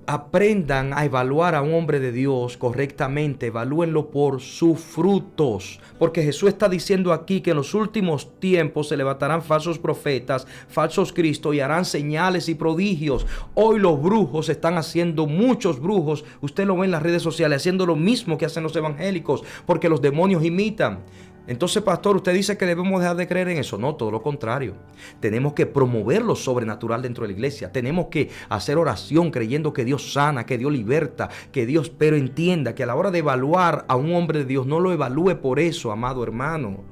aprendan a evaluar a un hombre de Dios correctamente, evalúenlo por sus frutos, porque Jesús está diciendo aquí que en los últimos tiempos se levantarán falsos profetas, falsos cristos, y harán señales y prodigios. Hoy los brujos están haciendo, muchos brujos, usted lo ve en las redes sociales, haciendo lo mismo que hacen los evangélicos, porque los demonios imitan. Entonces, pastor, usted dice que debemos dejar de creer en eso. No, todo lo contrario. Tenemos que promover lo sobrenatural dentro de la iglesia. Tenemos que hacer oración creyendo que Dios sana, que Dios liberta, que Dios, pero entienda que a la hora de evaluar a un hombre de Dios, no lo evalúe por eso, amado hermano.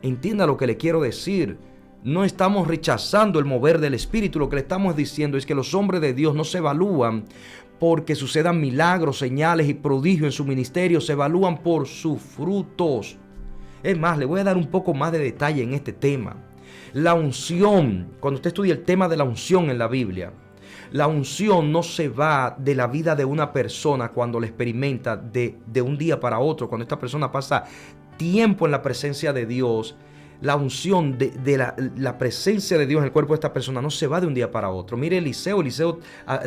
Entienda lo que le quiero decir. No estamos rechazando el mover del Espíritu. Lo que le estamos diciendo es que los hombres de Dios no se evalúan porque sucedan milagros, señales y prodigios en su ministerio. Se evalúan por sus frutos. Es más, le voy a dar un poco más de detalle en este tema. La unción, cuando usted estudia el tema de la unción en la Biblia, la unción no se va de la vida de una persona cuando la experimenta de un día para otro. Cuando esta persona pasa tiempo en la presencia de Dios, la unción de la presencia de Dios en el cuerpo de esta persona no se va de un día para otro. Mire Eliseo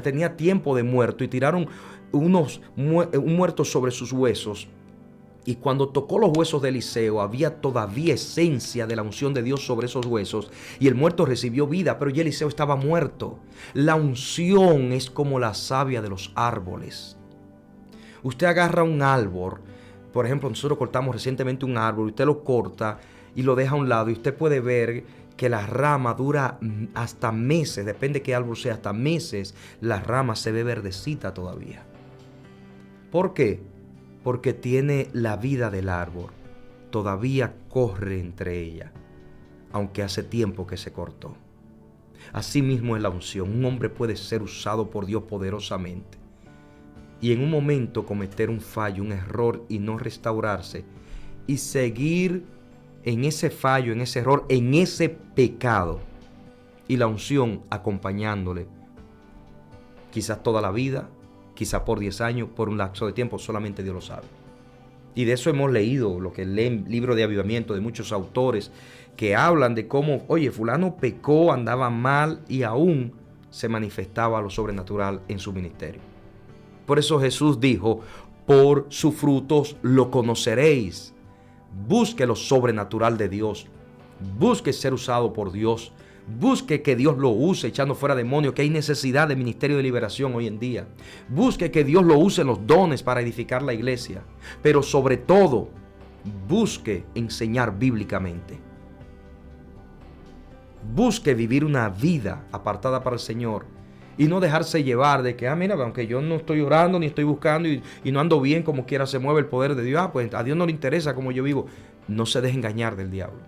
tenía tiempo de muerto y tiraron un muerto sobre sus huesos. Y cuando tocó los huesos de Eliseo, había todavía esencia de la unción de Dios sobre esos huesos. Y el muerto recibió vida, pero ya Eliseo estaba muerto. La unción es como la savia de los árboles. Usted agarra un árbol. Por ejemplo, nosotros cortamos recientemente un árbol. Usted lo corta y lo deja a un lado. Y usted puede ver que la rama dura hasta meses. Depende de qué árbol sea, hasta meses. La rama se ve verdecita todavía. ¿Por qué? Porque tiene la vida del árbol, todavía corre entre ella, aunque hace tiempo que se cortó. Así mismo es la unción. Un hombre puede ser usado por Dios poderosamente y en un momento cometer un fallo, un error y no restaurarse y seguir en ese fallo, en ese error, en ese pecado, y la unción acompañándole quizás toda la vida, quizá por 10 años, por un lapso de tiempo, solamente Dios lo sabe. Y de eso hemos leído, lo que leen libro de avivamiento de muchos autores que hablan de cómo, oye, fulano pecó, andaba mal y aún se manifestaba lo sobrenatural en su ministerio. Por eso Jesús dijo, por sus frutos lo conoceréis. Busque lo sobrenatural de Dios, busque ser usado por Dios, busque que Dios lo use echando fuera demonios, que hay necesidad de ministerio de liberación hoy en día. Busque que Dios lo use en los dones para edificar la iglesia. Pero sobre todo, busque enseñar bíblicamente. Busque vivir una vida apartada para el Señor y no dejarse llevar de que, mira, aunque yo no estoy orando ni estoy buscando y no ando bien, como quiera se mueve el poder de Dios. Pues a Dios no le interesa cómo yo vivo. No se deje engañar del diablo.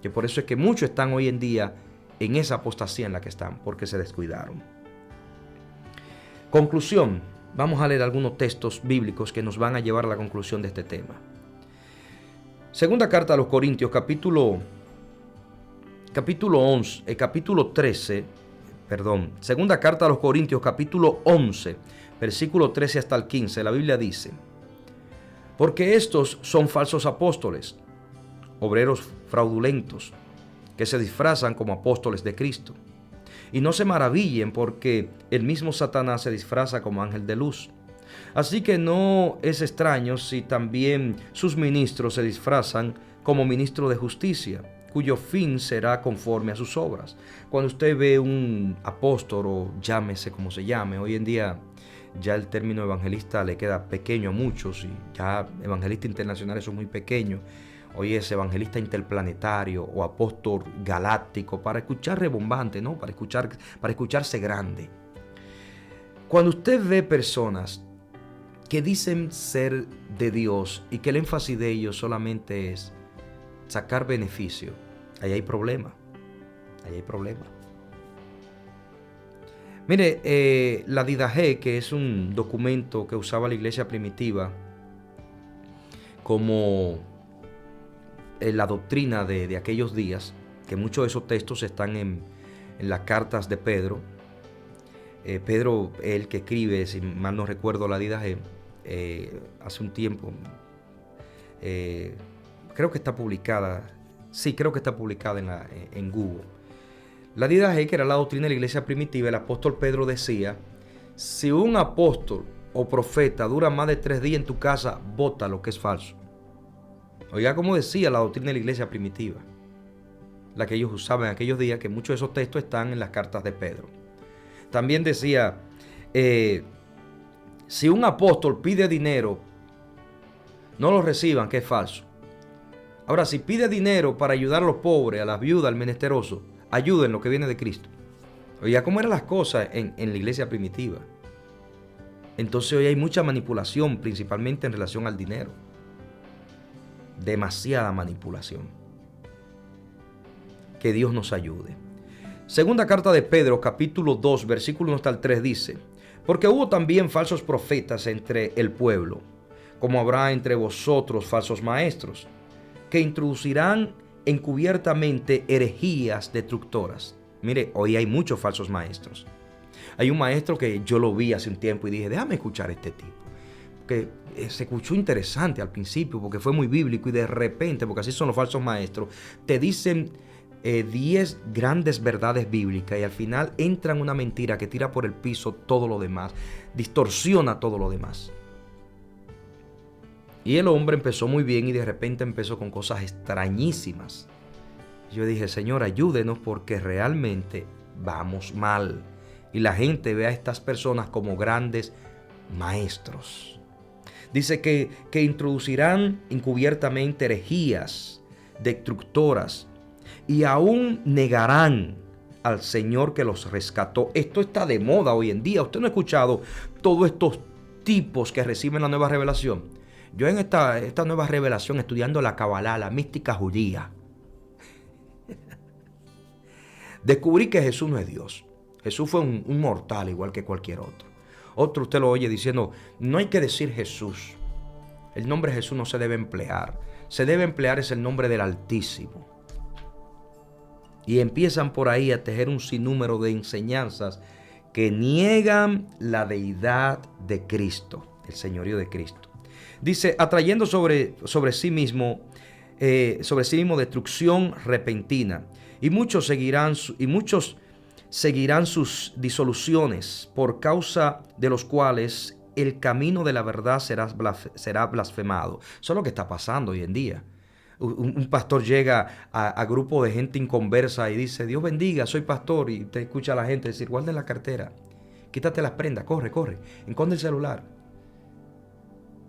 Que por eso es que muchos están hoy en día en esa apostasía en la que están, porque se descuidaron. Conclusión. Vamos a leer algunos textos bíblicos que nos van a llevar a la conclusión de este tema. Segunda carta a los Corintios, capítulo 13. Segunda carta a los Corintios, capítulo 11, versículo 13 hasta el 15, la Biblia dice: porque estos son falsos apóstoles, obreros fraudulentos, que se disfrazan como apóstoles de Cristo. Y no se maravillen, porque el mismo Satanás se disfraza como ángel de luz. Así que no es extraño si también sus ministros se disfrazan como ministros de justicia, cuyo fin será conforme a sus obras. Cuando usted ve un apóstol, o llámese como se llame, hoy en día ya el término evangelista le queda pequeño a muchos, y ya evangelistas internacionales son muy pequeños. Hoy es evangelista interplanetario o apóstol galáctico, para escuchar rebombante, ¿no? Para escucharse grande. Cuando usted ve personas que dicen ser de Dios y que el énfasis de ellos solamente es sacar beneficio, ahí hay problema. Ahí hay problema. Mire, la Didache, que es un documento que usaba la iglesia primitiva como la doctrina de aquellos días, que muchos de esos textos están en las cartas de Pedro. Pedro, el que escribe, si mal no recuerdo, la Didache, hace un tiempo, creo que está publicada, en Google. La Didache, que era la doctrina de la iglesia primitiva, el apóstol Pedro decía: si un apóstol o profeta dura más de 3 días en tu casa, bota lo que es falso. Oiga como decía la doctrina de la iglesia primitiva, la que ellos usaban en aquellos días, que muchos de esos textos están en las cartas de Pedro. También decía, si un apóstol pide dinero, no lo reciban, que es falso. Ahora, si pide dinero para ayudar a los pobres, a las viudas, al menesteroso, ayuden lo que viene de Cristo. Oiga cómo eran las cosas en la iglesia primitiva. Entonces hoy hay mucha manipulación, principalmente en relación al dinero. Demasiada manipulación. Que Dios nos ayude. Segunda carta de Pedro, capítulo 2, versículo 1 hasta el 3 dice: porque hubo también falsos profetas entre el pueblo, como habrá entre vosotros falsos maestros, que introducirán encubiertamente herejías destructoras. Mire, hoy hay muchos falsos maestros. Hay un maestro que yo lo vi hace un tiempo y dije, déjame escuchar a este tipo. Que se escuchó interesante al principio porque fue muy bíblico, y de repente, porque así son los falsos maestros, te dicen 10 grandes verdades bíblicas y al final entran una mentira que tira por el piso todo lo demás, distorsiona todo lo demás. Y el hombre empezó muy bien y de repente empezó con cosas extrañísimas. Yo dije, Señor, ayúdenos, porque realmente vamos mal. Y la gente ve a estas personas como grandes maestros. Dice que introducirán encubiertamente herejías destructoras y aún negarán al Señor que los rescató. Esto está de moda hoy en día. Usted no ha escuchado todos estos tipos que reciben la nueva revelación. Yo en esta nueva revelación, estudiando la Kabbalah, la mística judía, descubrí que Jesús no es Dios. Jesús fue un mortal igual que cualquier otro. Otro usted lo oye diciendo, no hay que decir Jesús. El nombre Jesús no se debe emplear. Se debe emplear es el nombre del Altísimo. Y empiezan por ahí a tejer un sinnúmero de enseñanzas que niegan la deidad de Cristo, el señorío de Cristo. Dice, atrayendo sobre sí mismo destrucción repentina. Y muchos seguirán sus disoluciones, por causa de los cuales el camino de la verdad será blasfemado. Eso es lo que está pasando hoy en día. Un pastor llega a grupo de gente inconversa y dice, Dios bendiga, soy pastor, y te escucha a la gente decir, guarda la cartera, quítate las prendas, corre, esconde el celular.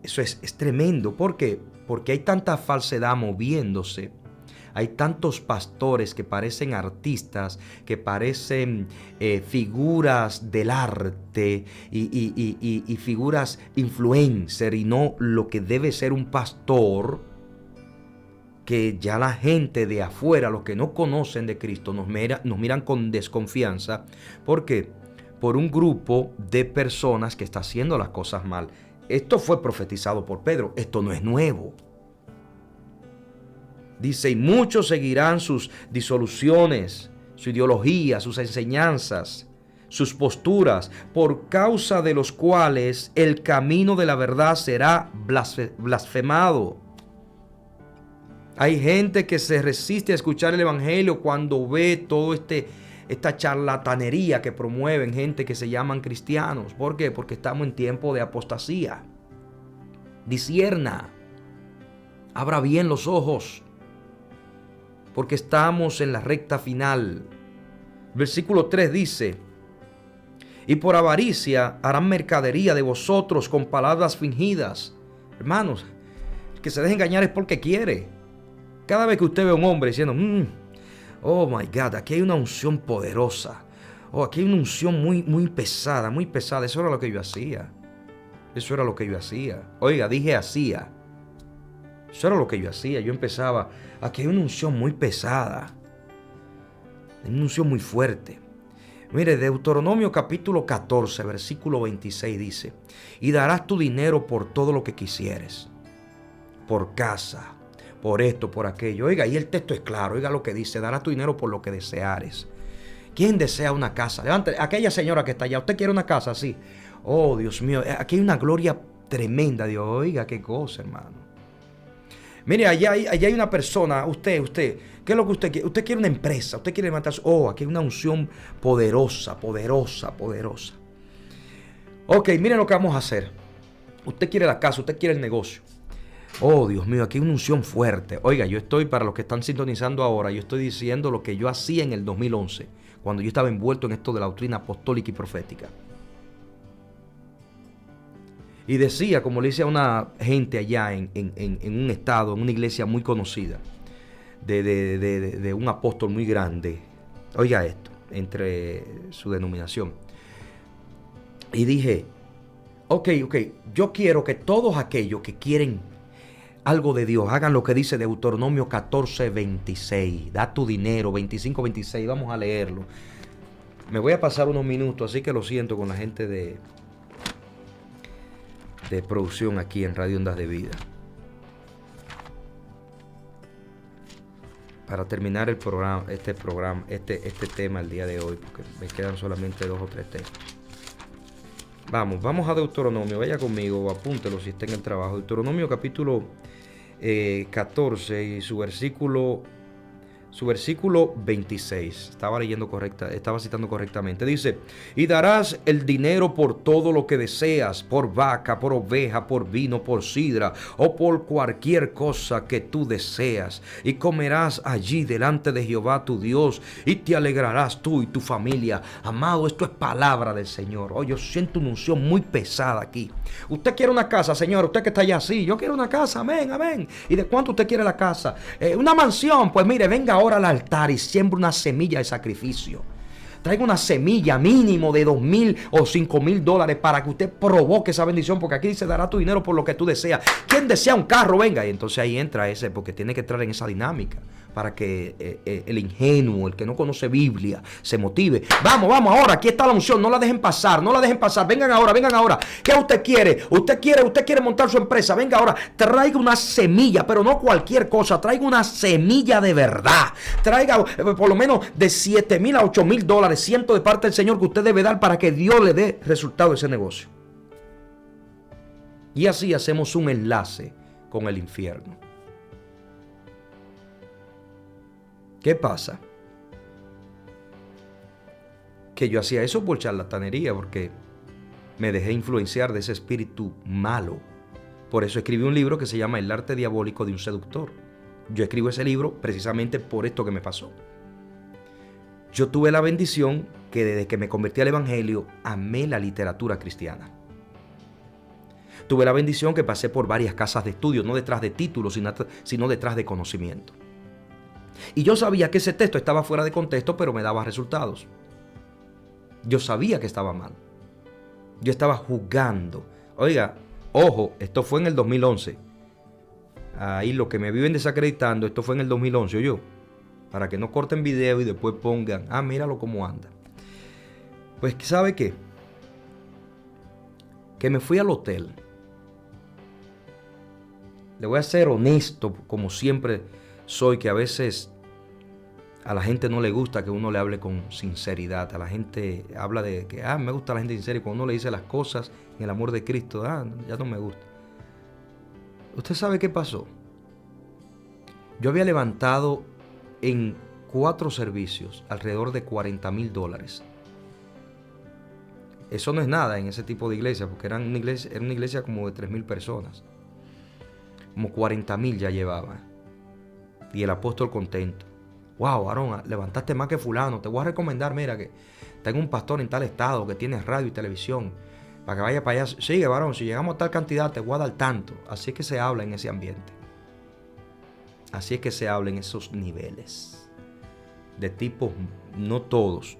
Eso es tremendo. ¿Por qué? Porque hay tanta falsedad moviéndose. Hay tantos pastores que parecen artistas, que parecen figuras del arte y figuras influencer, y no lo que debe ser un pastor, que ya la gente de afuera, los que no conocen de Cristo, nos miran con desconfianza. ¿Por qué? Por un grupo de personas que está haciendo las cosas mal. Esto fue profetizado por Pedro, esto no es nuevo. Dice, y muchos seguirán sus disoluciones, su ideología, sus enseñanzas, sus posturas, por causa de los cuales el camino de la verdad será blasfemado. Hay gente que se resiste a escuchar el evangelio cuando ve todo esta charlatanería que promueven gente que se llaman cristianos. ¿Por qué? Porque estamos en tiempo de apostasía. Discierna, abra bien los ojos, porque estamos en la recta final. Versículo 3 dice: y por avaricia harán mercadería de vosotros con palabras fingidas. Hermanos, el que se deja engañar es porque quiere. Cada vez que usted ve a un hombre diciendo, oh my God, aquí hay una unción poderosa. Oh, aquí hay una unción muy pesada, muy pesada. Eso era lo que yo hacía. Eso era lo que yo hacía. Oiga, dije hacía. Eso era lo que yo hacía. Yo empezaba, aquí hay una unción muy pesada. Una unción muy fuerte. Mire, Deuteronomio capítulo 14, versículo 26 dice: y darás tu dinero por todo lo que quisieres, por casa, por esto, por aquello. Oiga, y el texto es claro. Oiga lo que dice: darás tu dinero por lo que deseares. ¿Quién desea una casa? Levante, aquella señora que está allá. ¿Usted quiere una casa? Sí. Oh, Dios mío, aquí hay una gloria tremenda, Dios. Oiga, qué cosa, hermano. Mire, allá hay una persona, usted, ¿qué es lo que usted quiere? Usted quiere una empresa, usted quiere levantarse. Oh, aquí hay una unción poderosa. Ok, miren lo que vamos a hacer. Usted quiere la casa, usted quiere el negocio. Oh, Dios mío, aquí hay una unción fuerte. Oiga, yo estoy, para los que están sintonizando ahora, yo estoy diciendo lo que yo hacía en el 2011, cuando yo estaba envuelto en esto de la doctrina apostólica y profética. Y decía, como le decía a una gente allá en un estado, en una iglesia muy conocida, de un apóstol muy grande. Oiga esto, entre su denominación. Y dije, ok, yo quiero que todos aquellos que quieren algo de Dios hagan lo que dice Deuteronomio 14, 26. Da tu dinero, 25, 26. Vamos a leerlo. Me voy a pasar unos minutos, así que lo siento con la gente de producción aquí en Radio Ondas de Vida. Para terminar el programa, este tema el día de hoy, porque me quedan solamente 2 o 3 temas. Vamos a Deuteronomio, vaya conmigo, apúntelo si está en el trabajo. Deuteronomio capítulo 14 y su versículo 26. Estaba citando correctamente. Dice: y darás el dinero por todo lo que deseas, por vaca, por oveja, por vino, por sidra o por cualquier cosa que tú deseas, y comerás allí delante de Jehová tu Dios, y te alegrarás tú y tu familia. Amado, esto es palabra del Señor. Oh, yo siento una unción muy pesada aquí. Usted quiere una casa, Señor. Usted que está allá, sí, yo quiero una casa. Amén, amén. ¿Y de cuánto usted quiere la casa? Una mansión. Pues mire, venga ahora al altar y siembra una semilla de sacrificio. Traiga una semilla mínimo de $2,000 o $5,000 para que usted provoque esa bendición, porque aquí dice: dará tu dinero por lo que tú deseas. ¿Quién desea un carro? Venga. Y entonces ahí entra ese, porque tiene que entrar en esa dinámica para que el ingenuo, el que no conoce Biblia, se motive. Vamos ahora, aquí está la unción. No la dejen pasar. Vengan ahora. ¿Qué usted quiere? Usted quiere montar su empresa. Venga ahora, traiga una semilla, pero no cualquier cosa. Traiga una semilla de verdad. Traiga por lo menos de $7,000 a $8,000. Siento de parte del Señor que usted debe dar para que Dios le dé resultado a ese negocio. Y así hacemos un enlace con el infierno. ¿Qué pasa? Que yo hacía eso por charlatanería, porque me dejé influenciar de ese espíritu malo. Por eso escribí un libro que se llama El arte diabólico de un seductor. Yo escribo ese libro precisamente por esto que me pasó. Yo tuve la bendición que desde que me convertí al evangelio, amé la literatura cristiana. Tuve la bendición que pasé por varias casas de estudio, no detrás de títulos, sino detrás de conocimiento. Y yo sabía que ese texto estaba fuera de contexto, pero me daba resultados. Yo sabía que estaba mal. Yo estaba jugando. Oiga, ojo, esto fue en el 2011. Ahí lo que me viven desacreditando, esto fue en el 2011, ¿oyó? Para que no corten video y después pongan, míralo cómo anda. Pues, ¿sabe qué? Que me fui al hotel. Le voy a ser honesto, como siempre soy, que a veces A la gente no le gusta que uno le hable con sinceridad. A la gente habla de que, me gusta la gente sincera. Y cuando uno le dice las cosas en el amor de Cristo, ya no me gusta. ¿Usted sabe qué pasó? Yo había levantado en 4 servicios alrededor de $40,000. Eso no es nada en ese tipo de iglesia, porque era una iglesia como de 3,000 personas. Como 40,000 ya llevaba. Y el apóstol contento. Wow, varón, levantaste más que fulano. Te voy a recomendar, mira, que tengo un pastor en tal estado que tiene radio y televisión, para que vaya para allá. Sigue, varón, si llegamos a tal cantidad te voy a dar tanto. Así es que se habla en ese ambiente. Así es que se habla en esos niveles. De tipos, no todos,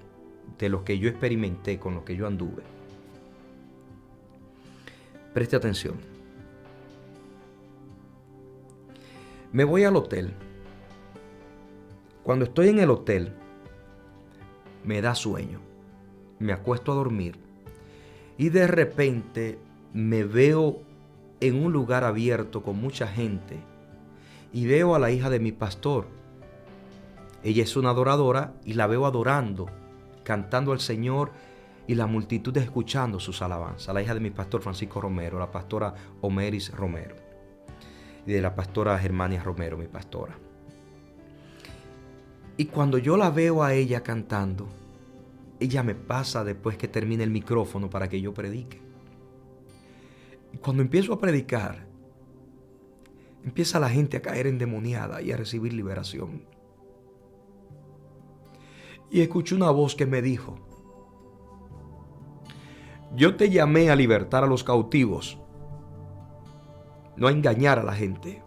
de los que yo experimenté, con los que yo anduve. Preste atención. Me voy al hotel. Cuando estoy en el hotel, me da sueño. Me acuesto a dormir. Y de repente me veo en un lugar abierto con mucha gente. Y veo a la hija de mi pastor. Ella es una adoradora y la veo adorando, cantando al Señor y la multitud escuchando sus alabanzas. La hija de mi pastor Francisco Romero, la pastora Omeris Romero. Y de la pastora Germania Romero, mi pastora. Y cuando yo la veo a ella cantando, ella me pasa después que termine el micrófono para que yo predique. Y cuando empiezo a predicar, empieza la gente a caer endemoniada y a recibir liberación. Y escuché una voz que me dijo: yo te llamé a libertar a los cautivos, no a engañar a la gente.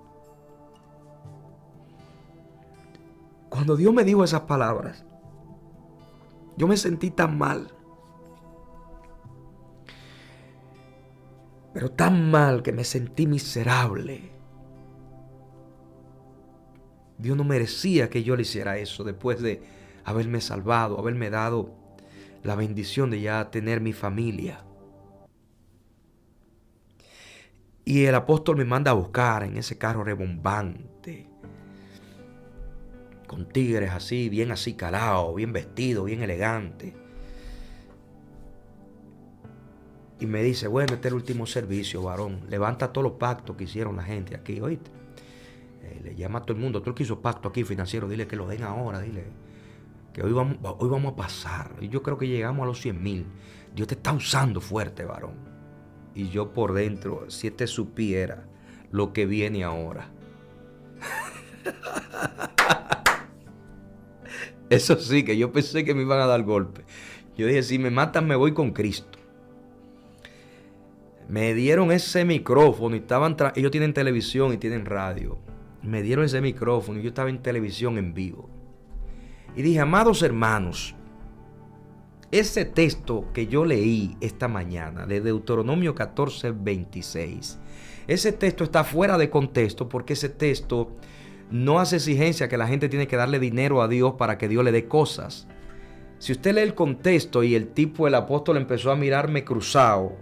Cuando Dios me dijo esas palabras, yo me sentí tan mal. Pero tan mal que me sentí miserable. Dios no merecía que yo le hiciera eso después de haberme salvado, haberme dado la bendición de ya tener mi familia. Y el apóstol me manda a buscar en ese carro rebombante, con tigres así, bien así calado, bien vestido, bien elegante. Y me dice: bueno, este es el último servicio, varón. Levanta todos los pactos que hicieron la gente aquí, ¿oíste? Le llama a todo el mundo, todo el que hizo pacto aquí financiero, dile que lo den ahora, dile que hoy vamos a pasar. Y yo creo que llegamos a los 100,000. Dios te está usando fuerte, varón. Y yo por dentro, si este supiera lo que viene ahora. Eso sí, que yo pensé que me iban a dar golpe. Yo dije: si me matan, me voy con Cristo. Me dieron ese micrófono y ellos tienen televisión y tienen radio. Me dieron ese micrófono y yo estaba en televisión en vivo. Y dije: amados hermanos, ese texto que yo leí esta mañana de Deuteronomio 14:26, ese texto está fuera de contexto, porque ese texto no hace exigencia que la gente tiene que darle dinero a Dios para que Dios le dé cosas. Si usted lee el contexto y el apóstol empezó a mirarme cruzado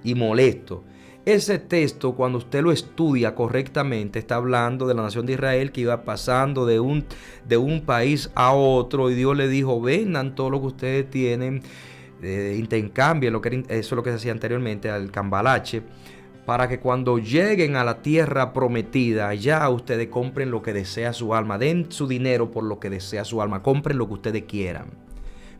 y molesto, ese texto, cuando usted lo estudia correctamente, está hablando de la nación de Israel que iba pasando de un país a otro, y Dios le dijo: vendan todo lo que ustedes tienen, intercambien, eso es lo que se hacía anteriormente, al cambalache, para que cuando lleguen a la tierra prometida, ya ustedes compren lo que desea su alma, den su dinero por lo que desea su alma, compren lo que ustedes quieran.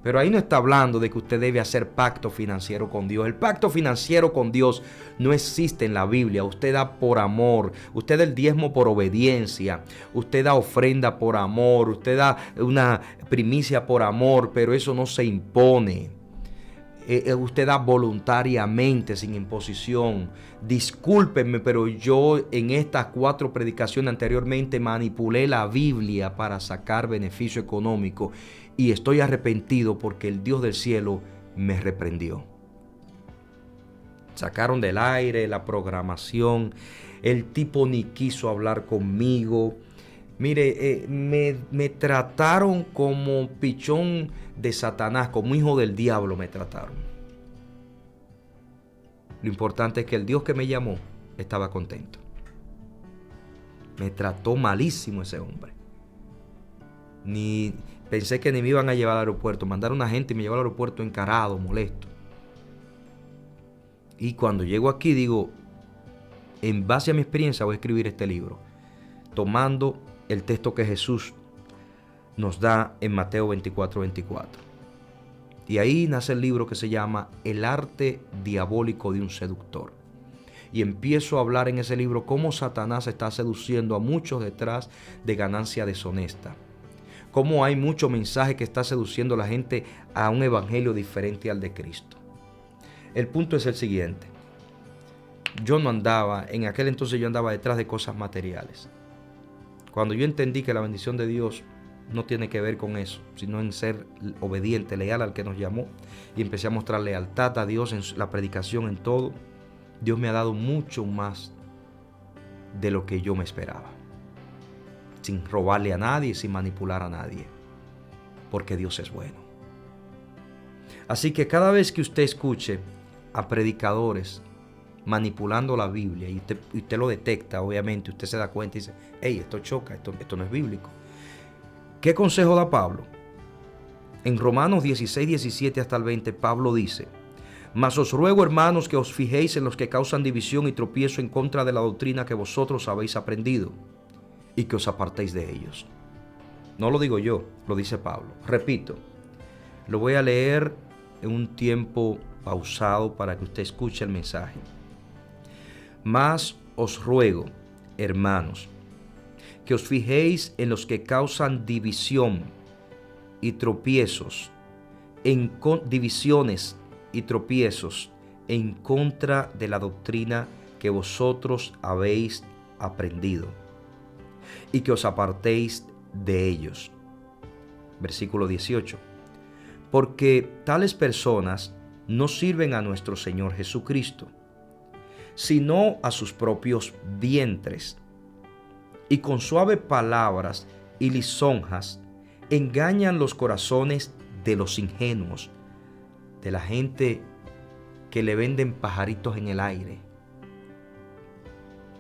Pero ahí no está hablando de que usted debe hacer pacto financiero con Dios. El pacto financiero con Dios no existe en la Biblia. Usted da por amor, usted da el diezmo por obediencia, usted da ofrenda por amor, usted da una primicia por amor, pero eso no se impone. Usted da voluntariamente, sin imposición. Discúlpenme, pero yo en estas 4 predicaciones anteriormente manipulé la Biblia para sacar beneficio económico, y estoy arrepentido porque el Dios del cielo me reprendió. Sacaron del aire la programación, el tipo ni quiso hablar conmigo. Mire, me trataron como pichón de Satanás, como hijo del diablo me trataron. Lo importante es que el Dios que me llamó estaba contento. Me trató malísimo ese hombre. Ni pensé que ni me iban a llevar al aeropuerto. Mandaron a una gente y me llevó al aeropuerto encarado, molesto. Y cuando llego aquí digo, en base a mi experiencia voy a escribir este libro, tomando el texto que Jesús nos da en Mateo 24:24. Y ahí nace el libro que se llama El arte diabólico de un seductor. Y empiezo a hablar en ese libro cómo Satanás está seduciendo a muchos detrás de ganancia deshonesta. Cómo hay mucho mensaje que está seduciendo a la gente a un evangelio diferente al de Cristo. El punto es el siguiente. En aquel entonces yo andaba detrás de cosas materiales. Cuando yo entendí que la bendición de Dios no tiene que ver con eso, sino en ser obediente, leal al que nos llamó, y empecé a mostrar lealtad a Dios en la predicación, en todo, Dios me ha dado mucho más de lo que yo me esperaba. Sin robarle a nadie, sin manipular a nadie, porque Dios es bueno. Así que cada vez que usted escuche a predicadores manipulando la Biblia y usted lo detecta, obviamente, usted se da cuenta y dice, hey, esto choca, esto no es bíblico. ¿Qué consejo da Pablo? En Romanos 16, 17 hasta el 20, Pablo dice, mas os ruego, hermanos, que os fijéis en los que causan división y tropiezo en contra de la doctrina que vosotros habéis aprendido, y que os apartéis de ellos. No lo digo yo, lo dice Pablo. Repito, lo voy a leer en un tiempo pausado para que usted escuche el mensaje. Mas os ruego, hermanos, que os fijéis en los que causan división y tropiezos, divisiones y tropiezos en contra de la doctrina que vosotros habéis aprendido, y que os apartéis de ellos. Versículo 18. Porque tales personas no sirven a nuestro Señor Jesucristo, sino a sus propios vientres, y con suaves palabras y lisonjas engañan los corazones de los ingenuos, de la gente que le venden pajaritos en el aire,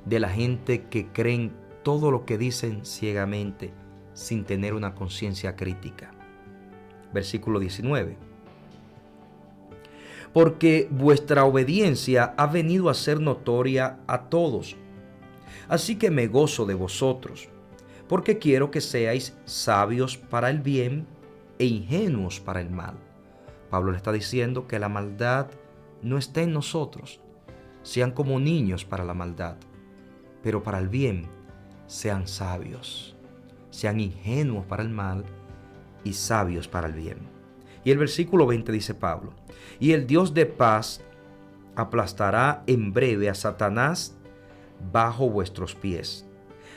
de la gente que creen todo lo que dicen ciegamente sin tener una conciencia crítica. Versículo 19. Porque vuestra obediencia ha venido a ser notoria a todos. Así que me gozo de vosotros, porque quiero que seáis sabios para el bien e ingenuos para el mal. Pablo le está diciendo que la maldad no está en nosotros. Sean como niños para la maldad, pero para el bien sean sabios. Sean ingenuos para el mal y sabios para el bien. Y el versículo 20 dice Pablo, y el Dios de paz aplastará en breve a Satanás bajo vuestros pies.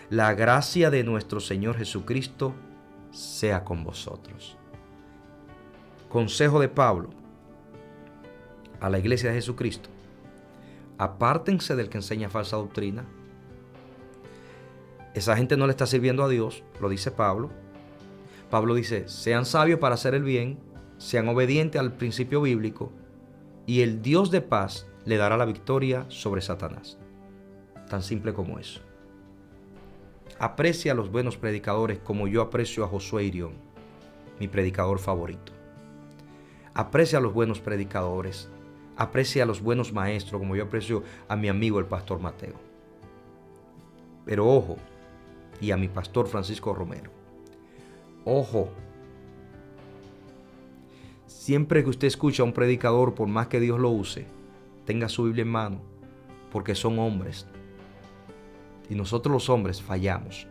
La gracia de nuestro Señor Jesucristo sea con vosotros. Consejo de Pablo a la iglesia de Jesucristo: apártense del que enseña falsa doctrina. Esa gente no le está sirviendo a Dios, lo dice Pablo. Pablo dice, sean sabios para hacer el bien, sean obedientes al principio bíblico, y el Dios de paz le dará la victoria sobre Satanás. Tan simple como eso. Aprecia a los buenos predicadores como yo aprecio a Josué Irión, mi predicador favorito. Aprecia a los buenos predicadores, aprecia a los buenos maestros como yo aprecio a mi amigo el pastor Mateo. Pero ojo, y a mi pastor Francisco Romero, ojo, siempre que usted escucha a un predicador, por más que Dios lo use, tenga su Biblia en mano, porque son hombres. Y nosotros los hombres fallamos.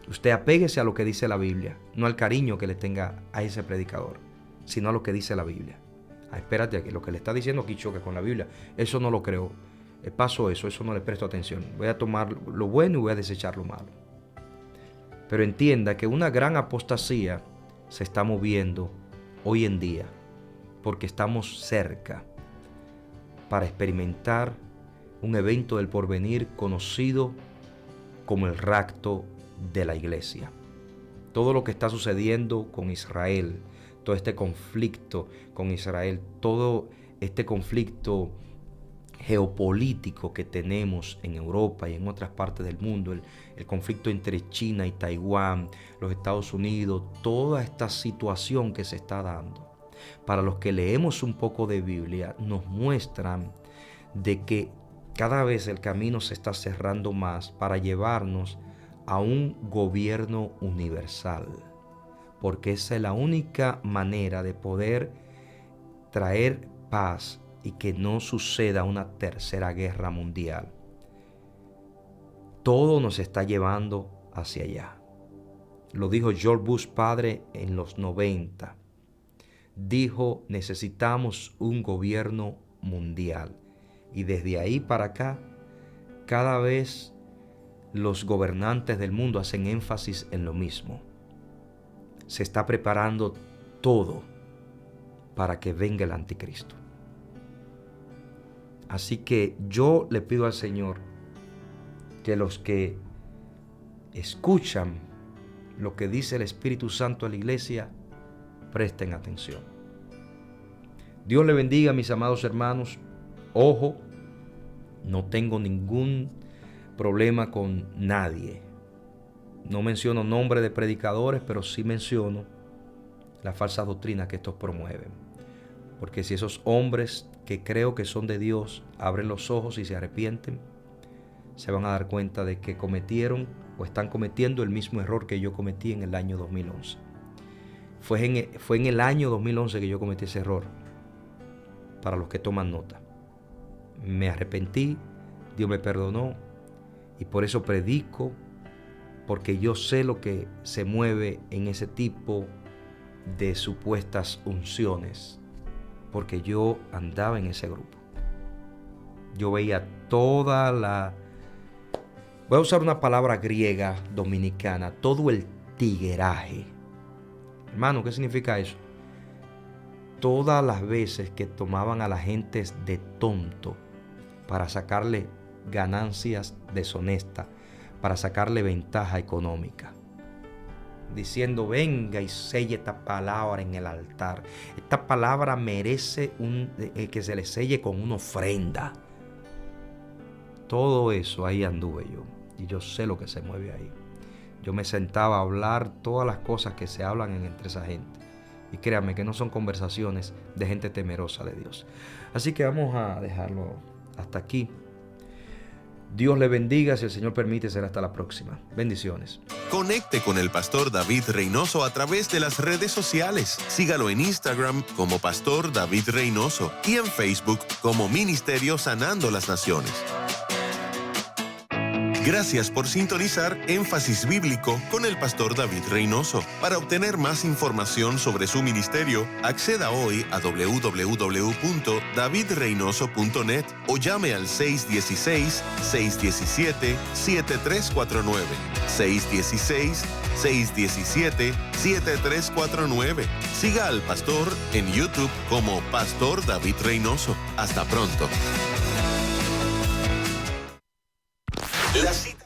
Usted apéguese a lo que dice la Biblia, no al cariño que le tenga a ese predicador, sino a lo que dice la Biblia. Espérate, a que lo que le está diciendo aquí choque con la Biblia. Eso no lo creo. Paso eso no le presto atención. Voy a tomar lo bueno y voy a desechar lo malo. Pero entienda que una gran apostasía se está moviendo hoy en día, porque estamos cerca para experimentar un evento del porvenir conocido como el rapto de la iglesia. Todo lo que está sucediendo con Israel, todo este conflicto con Israel, todo este conflicto geopolítico que tenemos en Europa y en otras partes del mundo, el conflicto entre China y Taiwán, los Estados Unidos, toda esta situación que se está dando, para los que leemos un poco de Biblia, nos muestran de que cada vez el camino se está cerrando más para llevarnos a un gobierno universal, porque esa es la única manera de poder traer paz y que no suceda una tercera guerra mundial. Todo nos está llevando hacia allá. Lo dijo George Bush padre en los 90. Dijo, necesitamos un gobierno mundial. Y desde ahí para acá, cada vez los gobernantes del mundo hacen énfasis en lo mismo. Se está preparando todo para que venga el anticristo. Así que yo le pido al Señor que los que escuchan lo que dice el Espíritu Santo a la iglesia, presten atención. Dios le bendiga, mis amados hermanos. Ojo, no tengo ningún problema con nadie. No menciono nombres de predicadores, pero sí menciono las falsas doctrinas que estos promueven. Porque si esos hombres que creo que son de Dios abren los ojos y se arrepienten, se van a dar cuenta de que cometieron o están cometiendo el mismo error que yo cometí en el año 2011. Fue en el año 2011 que yo cometí ese error, para los que toman nota. Me arrepentí, Dios me perdonó y por eso predico, porque yo sé lo que se mueve en ese tipo de supuestas unciones. Porque yo andaba en ese grupo. Yo veía toda la... Voy a usar una palabra griega dominicana. Todo el tigueraje. Hermano, ¿qué significa eso? Todas las veces que tomaban a la gente de tonto para sacarle ganancias deshonestas, para sacarle ventaja económica. Diciendo, venga y selle esta palabra en el altar. Esta palabra merece que se le selle con una ofrenda. Todo eso ahí anduve yo. Y yo sé lo que se mueve ahí. Yo me sentaba a hablar todas las cosas que se hablan entre esa gente. Y créanme que no son conversaciones de gente temerosa de Dios. Así que vamos a dejarlo hasta aquí. Dios le bendiga, si el Señor permite, será hasta la próxima. Bendiciones. Conecte con el pastor David Reynoso a través de las redes sociales. Sígalo en Instagram como Pastor David Reynoso y en Facebook como Ministerio Sanando las Naciones. Gracias por sintonizar Énfasis Bíblico con el pastor David Reynoso. Para obtener más información sobre su ministerio, acceda hoy a www.davidreynoso.net o llame al 616-617-7349. 616-617-7349. Siga al pastor en YouTube como Pastor David Reynoso. Hasta pronto. La cita